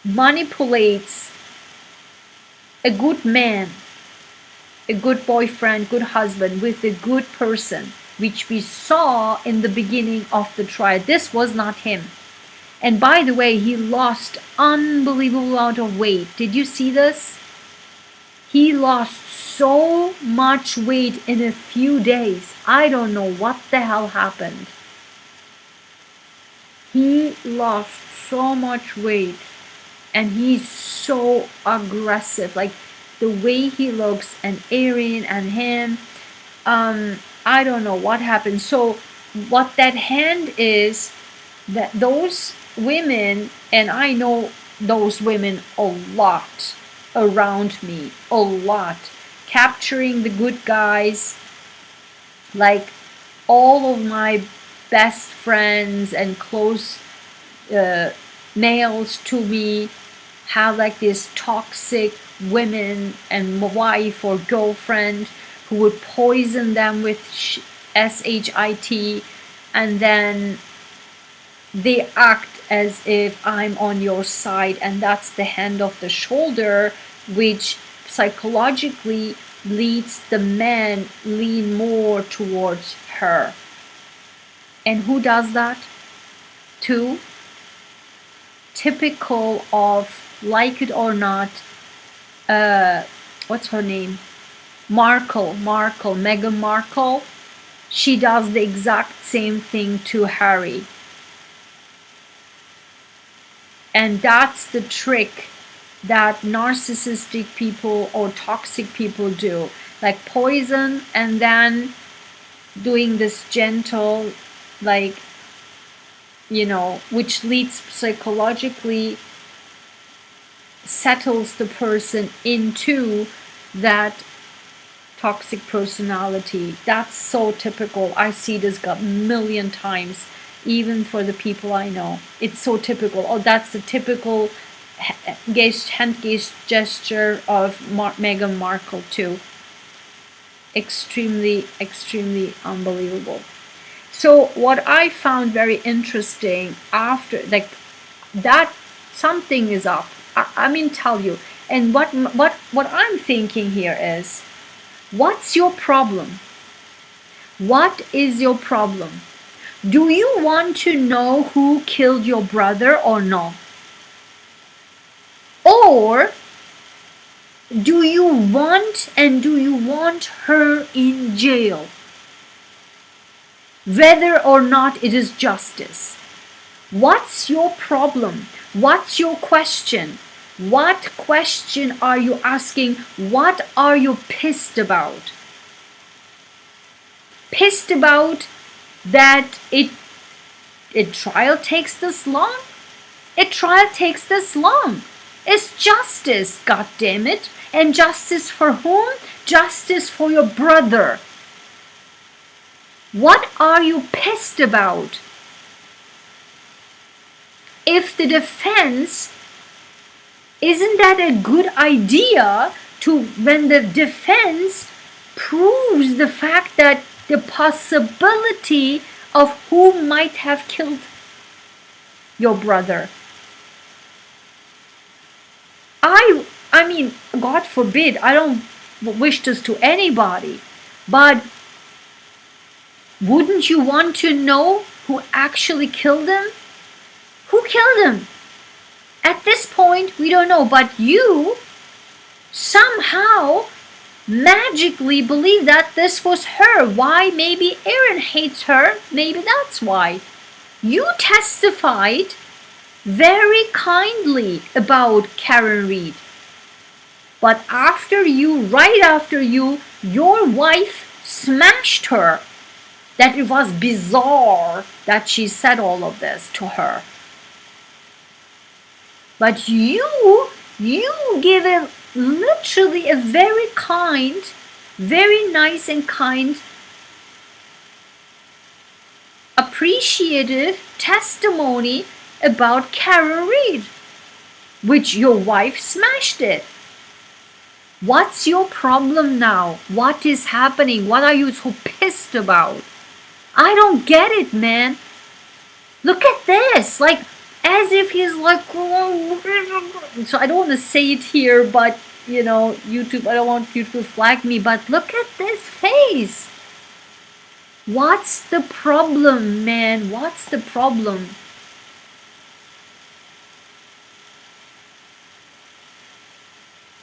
manipulates a good man, a good boyfriend, good husband with a good person, which we saw in the beginning of the trial. This was not him. And by the way, he lost unbelievable amount of weight. Did you see this? He lost so much weight in a few days. I don't know what the hell happened. He lost so much weight and he's so aggressive. Like the way he looks, and Erin and him, I don't know what happened. So what that hand is, that those women, and I know those women a lot around me, a lot, capturing the good guys. Like all of my best friends and close males to me have like this toxic women and wife or girlfriend who would poison them with SHIT, and then they act as if I'm on your side, and that's the hand of the shoulder, which psychologically leads the man lean more towards her. And who does that too? Typical of, like it or not, what's her name? Meghan Markle. She does the exact same thing to Harry. And that's the trick that narcissistic people or toxic people do. Like poison and then doing this gentle, like, you know, which leads psychologically, settles the person into that toxic personality. That's so typical. I see this a million times, even for the people I know. It's so typical. Oh, that's the typical hand gesture of Meghan Markle too. Extremely, extremely unbelievable. So what I found very interesting after, like, that something is up. I mean, tell you. And what I'm thinking here is, what's your problem? What is your problem? Do you want to know who killed your brother or no? Or do you want her in jail? Whether or not it is justice. What's your problem? What's your question? What question are you asking? What are you pissed about? Pissed about that a trial takes this long? A trial takes this long. It's justice, God damn it. And justice for whom? Justice for your brother. What are you pissed about? If the defense, isn't that a good idea to, when the defense proves the fact that the possibility of who might have killed your brother? I mean, God forbid, I don't wish this to anybody, but wouldn't you want to know who actually killed him? Who killed him? At this point, we don't know, but you somehow magically believe that this was her. Why? Maybe Erin hates her. Maybe that's why. You testified very kindly about Karen Reed. But right after you, your wife smashed her. That it was bizarre that she said all of this to her. But you give it literally a very kind, very nice and kind, appreciative testimony about Karen Reed, which your wife smashed it. What's your problem now? What is happening? What are you so pissed about? I don't get it, man. Look at this. Like, as if he's like, so I don't want to say it here, but you know, YouTube, I don't want YouTube to flag me, but look at this face. What's the problem, man? What's the problem?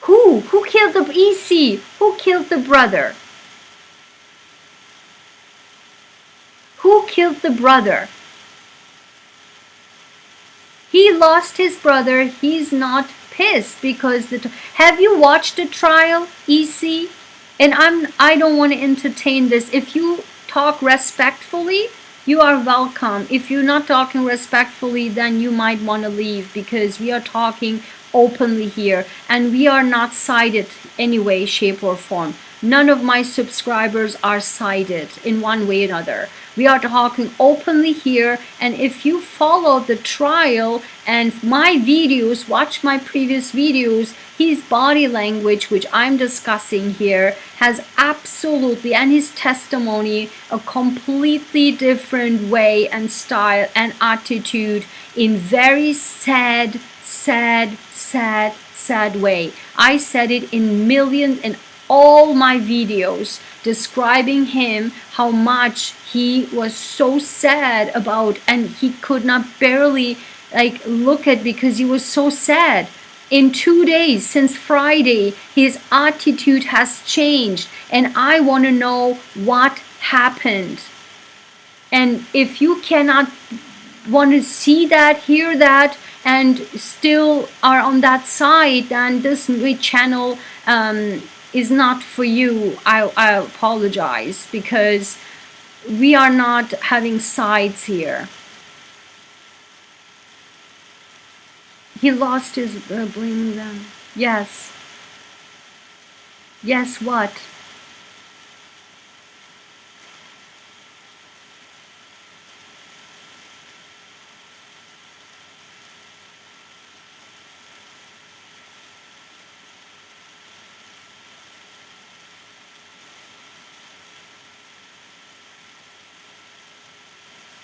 Who killed the EC? Who killed the brother? Who killed the brother? He lost his brother. He's not pissed because have you watched the trial, EC? And I don't want to entertain this. If you talk respectfully, you are welcome. If you're not talking respectfully, then you might want to leave, because we are talking openly here and we are not sided any way, shape or form. None of my subscribers are sided in one way or another. We are talking openly here, and if you follow the trial and my videos, watch my previous videos, his body language, which I'm discussing here, has absolutely, and his testimony, a completely different way and style and attitude in very sad way. I said it in millions and all my videos describing him, how much he was so sad about, and he could not barely like look at because he was so sad. In 2 days since Friday, his attitude has changed, and I want to know what happened. And if you cannot want to see that, hear that, and still are on that side, then this channel is not for you. I apologize, because we are not having sides here. He lost his blaming them. Yes. Yes, what?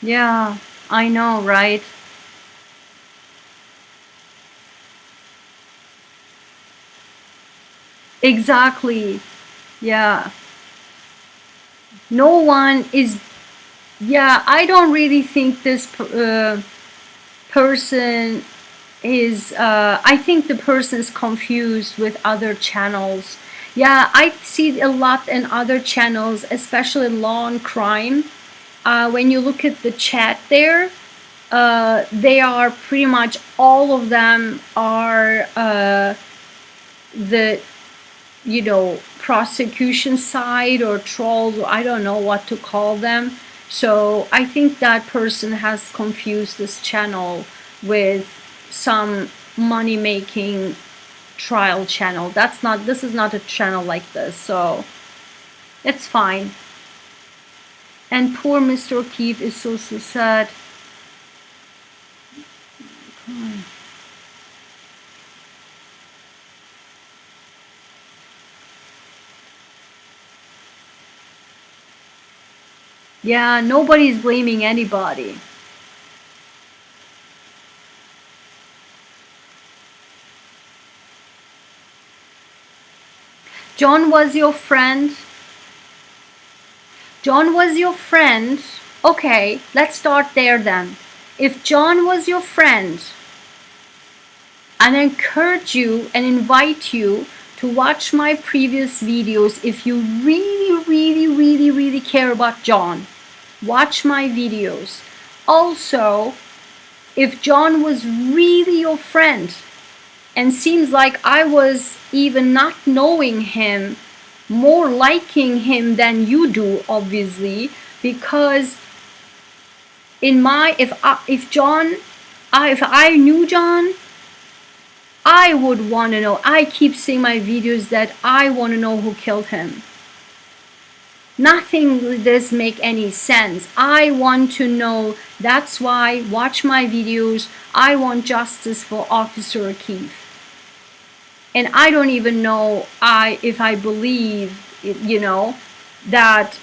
Yeah, I know, right? Exactly. Yeah. No one is, yeah, I don't really think this person is, I think the person is confused with other channels. Yeah, I see a lot in other channels, especially law and crime. When you look at the chat there, they are pretty much all of them are the, you know, prosecution side or trolls, or I don't know what to call them. So I think that person has confused this channel with some money making trial channel. That's not, this is not a channel like this, so it's fine. And poor Mr. O'Keefe is so sad. Yeah, nobody's blaming anybody. John was your friend. John was your friend. Okay, let's start there then. If John was your friend, I encourage you and invite you to watch my previous videos. If you really care about John, watch my videos. Also, if John was really your friend, and seems like I was even not knowing him, more liking him than you do, obviously, because in my, if I knew John, I would want to know. I keep saying my videos that I want to know who killed him. Nothing does make any sense. I want to know. That's why watch my videos. I want justice for Officer O'Keefe. And I don't even know if I believe, you know, that,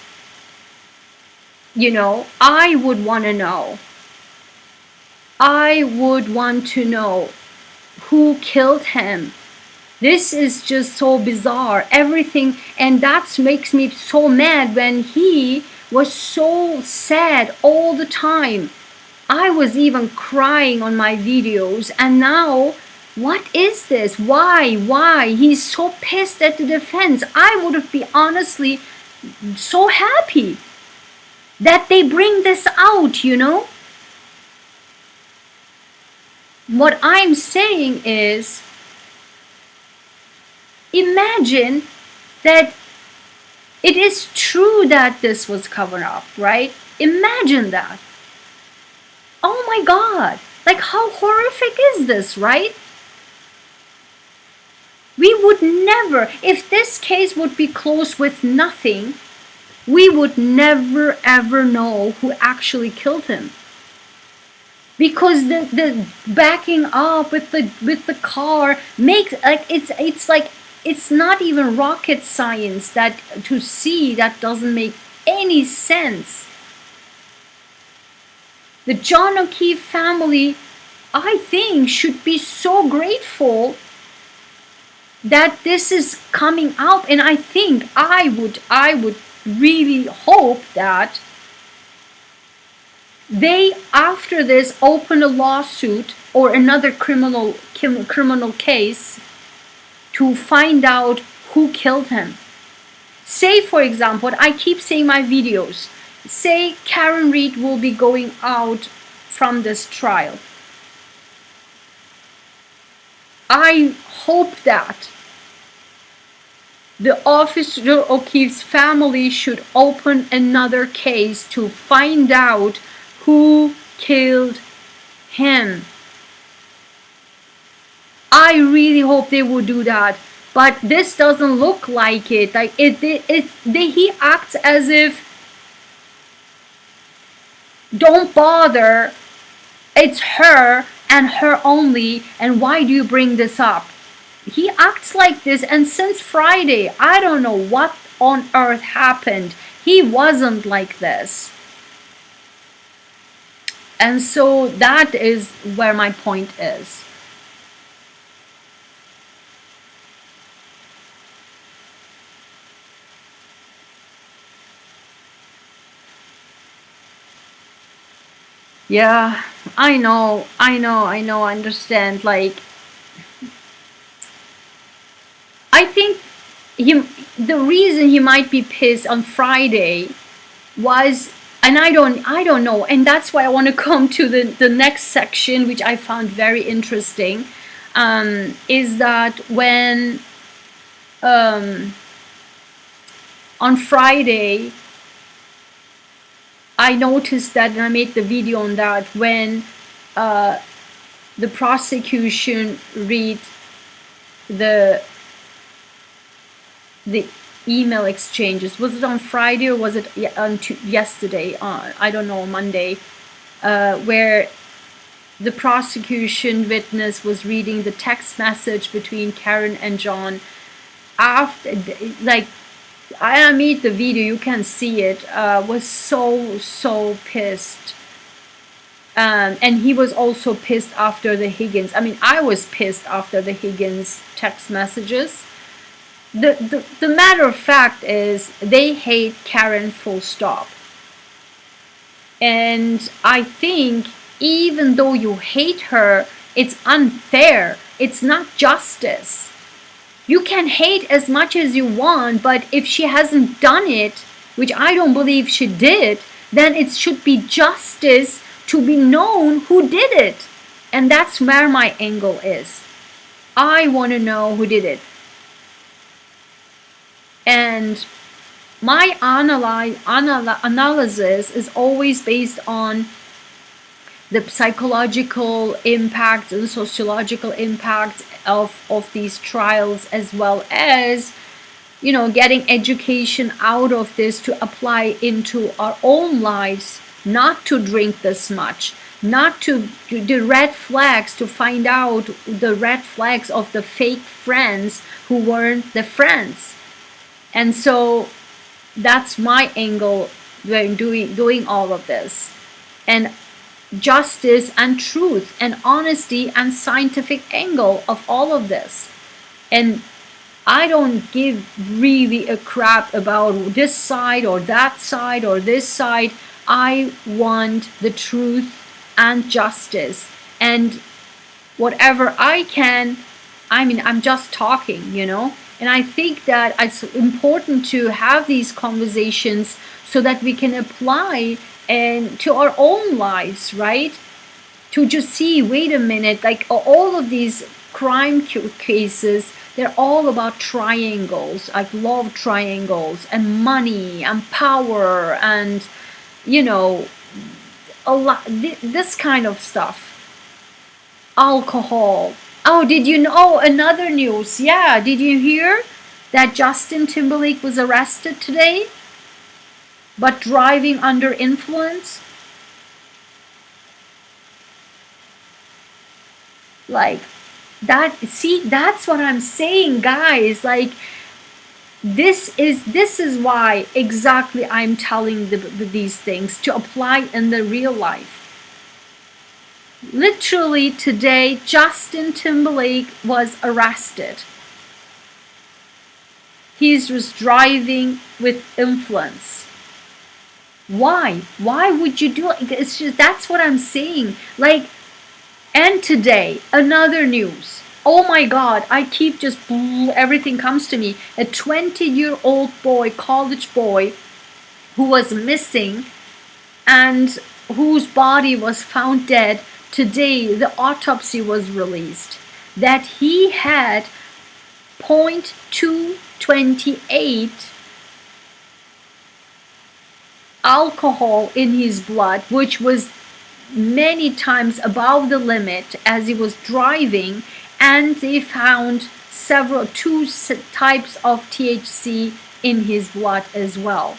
you know, I would want to know. I would want to know who killed him. This is just so bizarre, everything, and that makes me so mad when he was so sad all the time. I was even crying on my videos, and now, what is this? Why? He's so pissed at the defense. I would have been honestly so happy that they bring this out, you know? What I'm saying is, imagine that it is true that this was covered up, right? Imagine that. Oh my God, like how horrific is this, right? We would never, if this case would be closed with nothing, we would never ever know who actually killed him. Because the backing up with the car makes like it's like it's not even rocket science that to see that doesn't make any sense. The John O'Keefe family, I think, should be so grateful that this is coming out, and I think I would really hope that they, after this, open a lawsuit or another criminal case to find out who killed him. Say, for example, I keep saying my videos, say Karen Reed will be going out from this trial. I hope that the Officer O'Keefe's family should open another case to find out who killed him. I really hope they will do that, but this doesn't look like it. Like he acts as if, don't bother, it's her and her only, and why do you bring this up? He acts like this, and since Friday, I don't know what on earth happened. He wasn't like this. And so that is where my point is. Yeah, I know, I understand. Like, I think the reason he might be pissed on Friday was, and I don't know, and that's why I want to come to the next section, which I found very interesting, is that when on Friday I noticed that, and I made the video on that, when the prosecution read the email exchanges. Was it on Friday or was it on yesterday? I don't know, Monday, where the prosecution witness was reading the text message between Karen and John. After, like, I made the video, you can see it, was so pissed. And he was also pissed after the Higgins. I mean, I was pissed after the Higgins text messages. The matter of fact is, they hate Karen full stop. And I think even though you hate her, it's unfair. It's not justice. You can hate as much as you want, but if she hasn't done it, which I don't believe she did, then it should be justice to be known who did it. And that's where my angle is. I want to know who did it. And my analysis is always based on the psychological impact and sociological impact of these trials, as well as, you know, getting education out of this to apply into our own lives, not to drink this much, not to the red flags, to find out the red flags of the fake friends who weren't the friends. And so that's my angle when doing all of this. And justice and truth and honesty and scientific angle of all of this. And I don't give really a crap about this side or that side or this side. I want the truth and justice. And whatever I can, I mean, I'm just talking, you know? And I think that it's important to have these conversations so that we can apply and to our own lives, right? To just see, wait a minute, like all of these crime cases, they're all about triangles, like love triangles and money and power and, you know, a lot, this kind of stuff. Alcohol. Oh, did you know? Oh, another news. Yeah, did you hear that Justin Timberlake was arrested today? But driving under influence? Like, that, see, that's what I'm saying, guys. Like, this is why exactly I'm telling these things to apply in the real life. Literally today, Justin Timberlake was arrested. He was driving with influence. Why? Why would you do it? It's just, that's what I'm saying. Like, and today, another news. Oh my God, I keep just, everything comes to me. A 20-year-old boy, college boy, who was missing and whose body was found dead. Today, the autopsy was released that he had 0.228 alcohol in his blood, which was many times above the limit as he was driving, and they found two types of THC in his blood as well.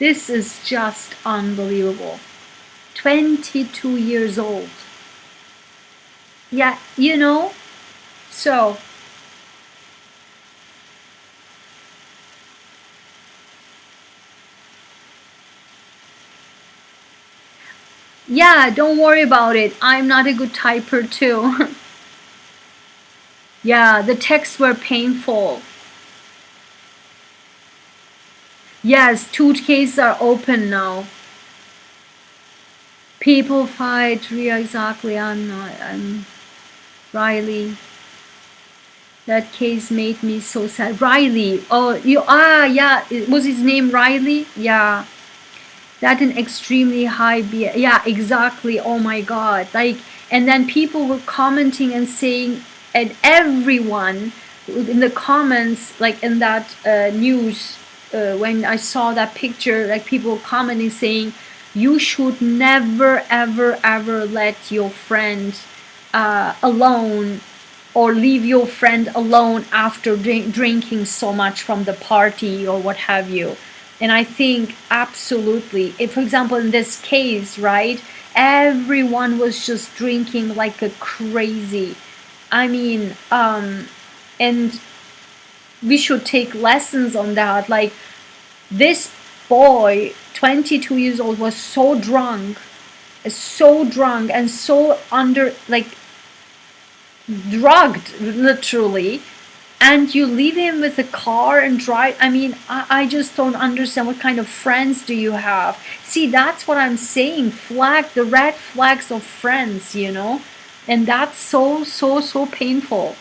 This is just unbelievable. 22 years old. Yeah, you know, so yeah, don't worry about it. I'm not a good typer too. Yeah, the texts were painful. Yes, 2 cases are open now. People fight. Yeah, exactly. I'm Riley. That case made me so sad. Riley. Oh, yeah. Was his name Riley? Yeah. That an extremely high yeah, exactly. Oh my God. Like, and then people were commenting and saying, and everyone in the comments, like in that news, when I saw that picture, like people commenting saying, you should never, ever, ever let your friend alone or leave your friend alone after drinking so much from the party or what have you. And I think absolutely, if, for example, in this case, right, everyone was just drinking like a crazy. I mean, and we should take lessons on that. Like, this boy, 22 years old, was so drunk and so under, like, drugged, literally, and you leave him with a car and drive. I mean, I just don't understand. What kind of friends do you have? See, that's what I'm saying. The red flags of friends, you know, and that's so painful.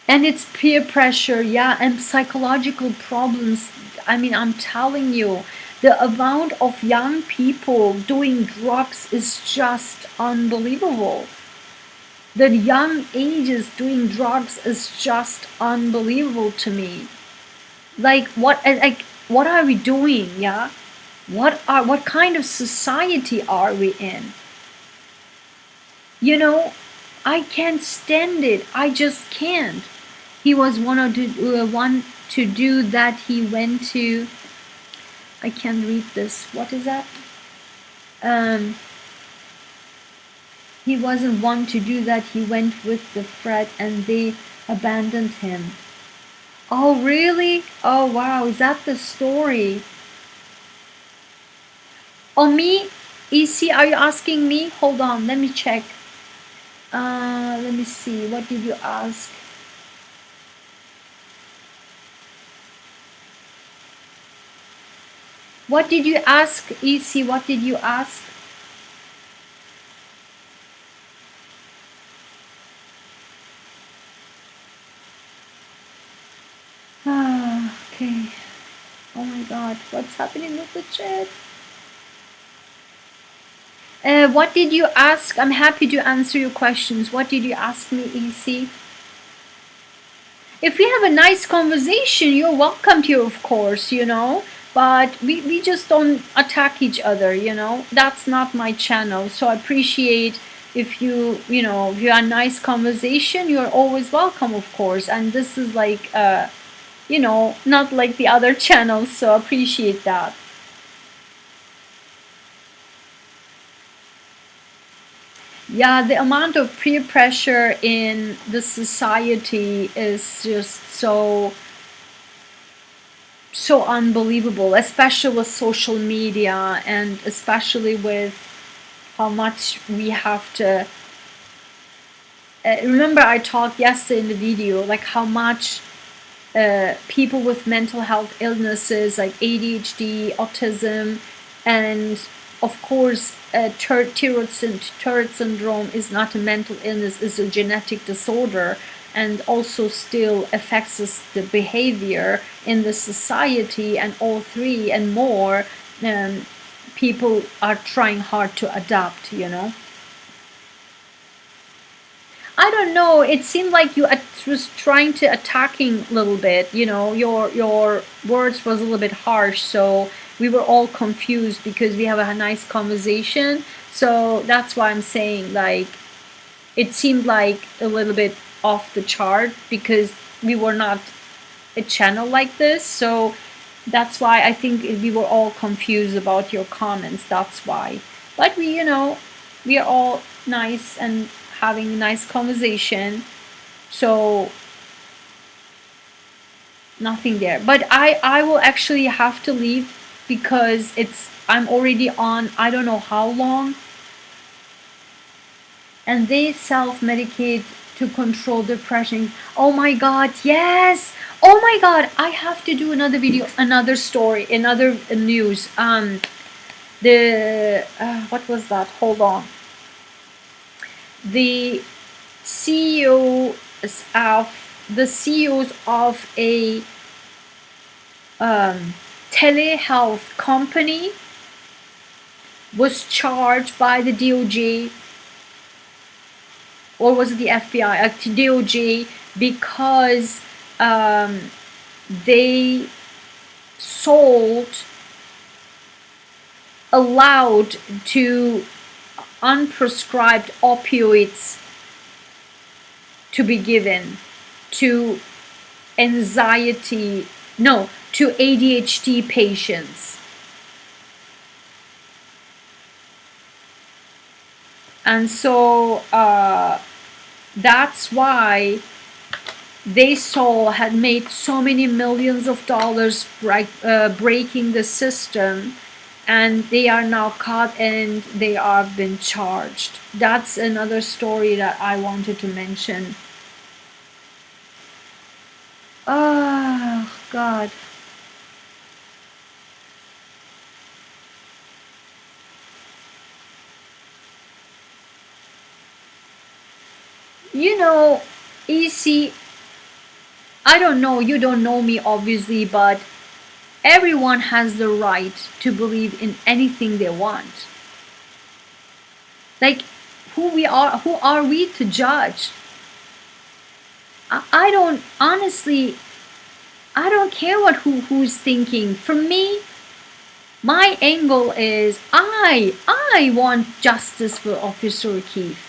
And it's peer pressure, yeah, and psychological problems. I mean, I'm telling you, the amount of young people doing drugs is just unbelievable. The young ages doing drugs is just unbelievable to me. Like, what are we doing? Yeah, what kind of society are we in? You know, I can't stand it. I just can't. He was one to do that. He went to, I can't read this. What is that? He wasn't one to do that. He went with the Fred and they abandoned him. Oh, really? Oh, wow. Is that the story? Oh, me? EC, are you asking me? Hold on, let me check. Let me see. What did you ask? What did you ask, EC? What did you ask? Ah, okay. Oh my god, what's happening with the chat? What did you ask? I'm happy to answer your questions. What did you ask me, EC? If we have a nice conversation, you're welcome to, of course, you know. But we just don't attack each other, you know. That's not my channel. So I appreciate if you know, if you have a nice conversation, you're always welcome, of course. And this is like, you know, not like the other channels. So I appreciate that. Yeah, the amount of peer pressure in the society is just so unbelievable, especially with social media and especially with how much we have to remember I talked yesterday in the video like how much people with mental health illnesses like ADHD, autism, and of course Tourette syndrome is not a mental illness, it's a genetic disorder, and also still affects us the behavior in the society, and all three and more people are trying hard to adapt, you know. I don't know. It seemed like you was trying to attacking a little bit. You know, your words was a little bit harsh, so we were all confused because we have a nice conversation. So that's why I'm saying like it seemed like a little bit off the chart because we were not a channel like this. So that's why I think we were all confused about your comments. That's why. But we, you know, we are all nice and having a nice conversation. So nothing there. But I will actually have to leave because I'm already on I don't know how long. And they self-medicate to control depression. Oh my god, yes. Oh my god, I have to do another video, another story, another news. The what was that? Hold on. The CEO of the CEOs of a telehealth company was charged by the DOJ, or was it the FBI? DOJ, because they allowed to unprescribed opioids to be given to to ADHD patients. And so that's why they had made so many millions of dollars breaking the system, and they are now caught and they have been charged. That's another story that I wanted to mention. Oh god. You know, EC, I don't know, you don't know me obviously, but everyone has the right to believe in anything they want. Like, who are we to judge? I don't, honestly, I don't care what who's thinking. For me, my angle is I want justice for Officer O'Keefe.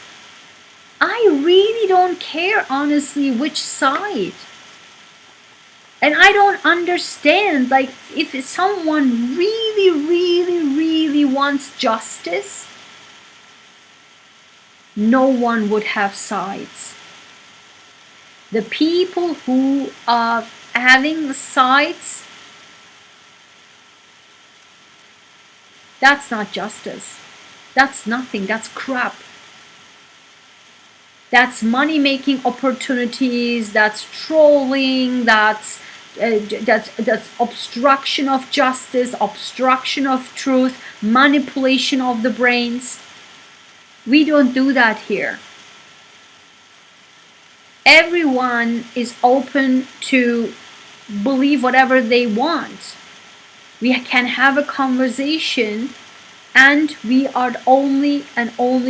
I really don't care, honestly, which side. And I don't understand, like, if someone really wants justice, no one would have sides. The people who are having sides, that's not justice. That's nothing. That's crap. That's money-making opportunities. That's trolling. That's obstruction of justice, obstruction of truth, manipulation of the brains. We don't do that here. Everyone is open to believe whatever they want. We can have a conversation, and we are only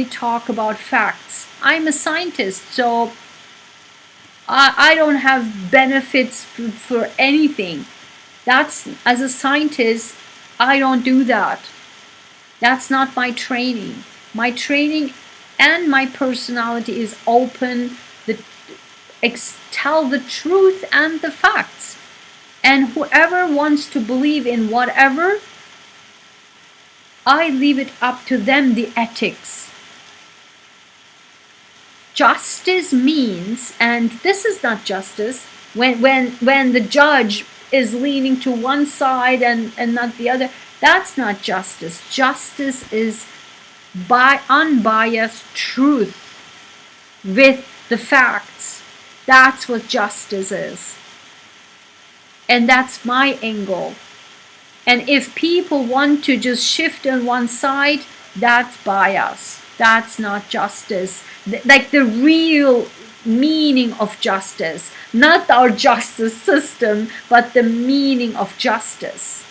talk about facts. I'm a scientist, so I don't have benefits for anything. That's, as a scientist, I don't do that. That's not my training. My training and my personality is open, tell the truth and the facts. And whoever wants to believe in whatever, I leave it up to them, the ethics. Justice means, and this is not justice, when the judge is leaning to one side and not the other, that's not justice. Justice is by unbiased truth with the facts. That's what justice is. And that's my angle. And if people want to just shift on one side, that's bias. That's not justice. Like the real meaning of justice. Not our justice system, but the meaning of justice.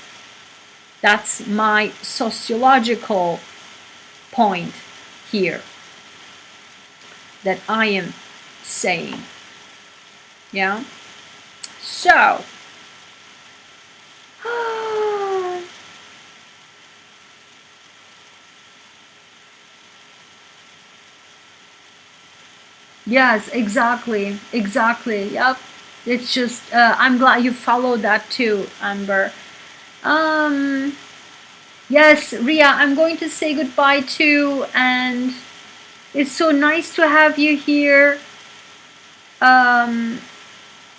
That's my sociological point here that I am saying. Yeah? So, yes, exactly. Yep. It's just, I'm glad you followed that too, Amber. Yes, Ria, I'm going to say goodbye too, and it's so nice to have you here.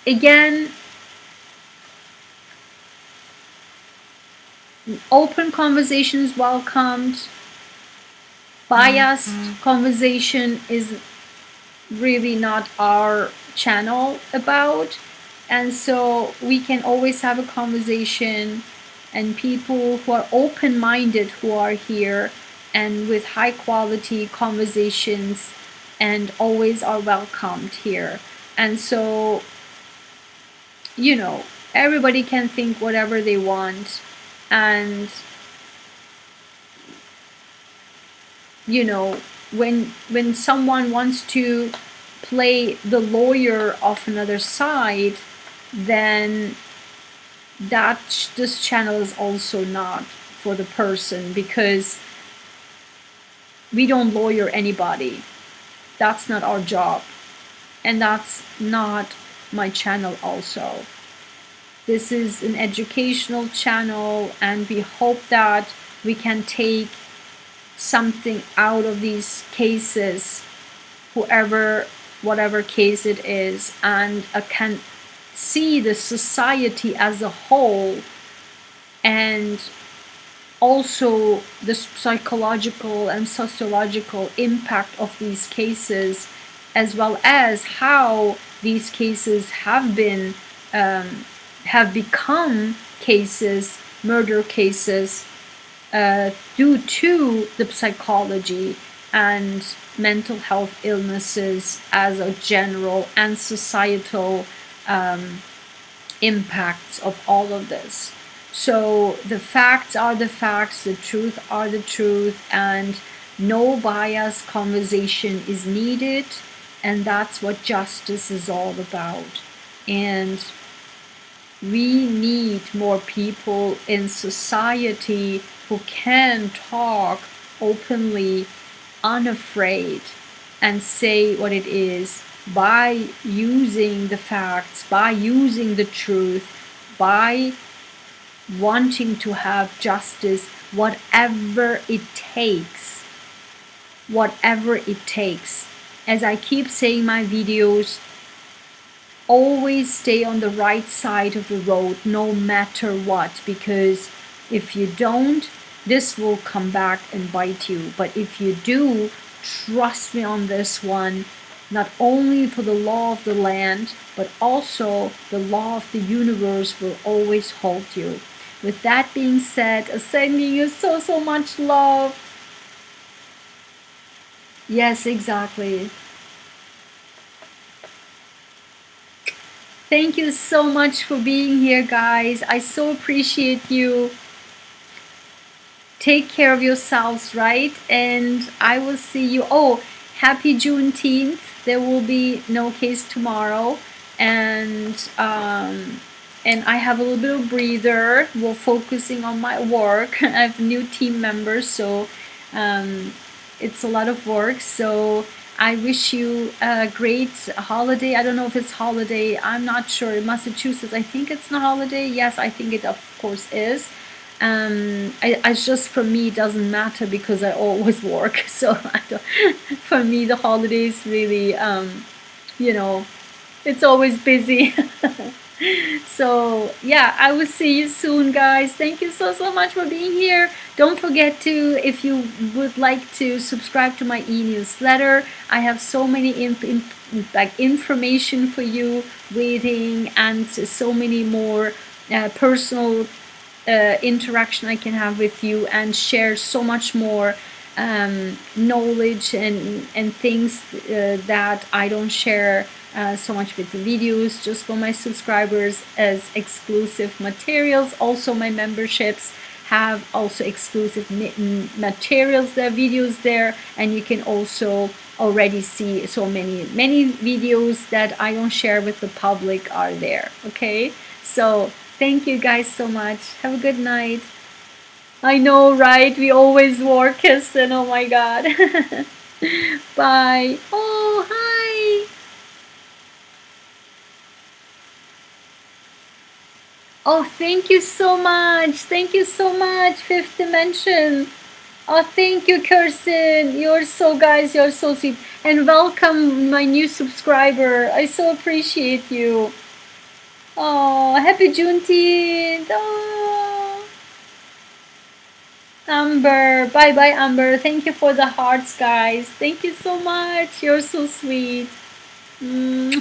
Again, open conversations welcomed. Biased conversation is really not our channel about, and so we can always have a conversation, and people who are open-minded who are here and with high quality conversations and always are welcomed here. And so, you know, everybody can think whatever they want, and you know, when someone wants to play the lawyer of another side, then this channel is also not for the person, because we don't lawyer anybody. That's not our job, and that's not my channel also. This is an educational channel, and we hope that we can take something out of these cases, whatever case it is, and can see the society as a whole, and also the psychological and sociological impact of these cases, as well as how these cases have become cases, murder cases, due to the psychology and mental health illnesses as a general and societal impacts of all of this. So the facts are the facts, the truth are the truth, and no bias conversation is needed, and that's what justice is all about. And we need more people in society who can talk openly, unafraid, and say what it is by using the facts, by using the truth, by wanting to have justice, whatever it takes. Whatever it takes. As I keep saying in my videos, always stay on the right side of the road no matter what, because if you don't, this will come back and bite you. But if you do, trust me on this one, not only for the law of the land, but also the law of the universe will always hold you. With that being said, sending you so much love. Yes, exactly. Thank you so much for being here, guys. I so appreciate you. Take care of yourselves, right? And I will see you. Oh, happy Juneteenth. There will be no case tomorrow. And I have a little bit of breather while focusing on my work. I have new team members, so it's a lot of work. So I wish you a great holiday. I don't know if it's holiday. I'm not sure. In Massachusetts, I think it's a holiday. Yes, I think it of course is. I just, for me, it doesn't matter because I always work. So for me, the holidays really, you know, it's always busy. So yeah, I will see you soon, guys. Thank you so much for being here. Don't forget to, if you would like to subscribe to my e-newsletter, I have so many information for you waiting, and so many more personal interaction I can have with you, and share so much more knowledge and things that I don't share so much with the videos, just for my subscribers as exclusive materials. Also, my memberships have also exclusive materials there, videos there, and you can also already see so many videos that I don't share with the public are there. Okay, so thank you guys so much. Have a good night. I know, right? We always work, Kirsten. Oh my god. Bye. Oh, hi. Oh, thank you so much. Thank you so much, Fifth Dimension. Oh, thank you, Kirsten. You're so sweet. And welcome, my new subscriber. I so appreciate you. Oh, happy Juneteenth. Oh. Amber. Bye, Amber. Thank you for the hearts, guys. Thank you so much. You're so sweet. Bye-bye.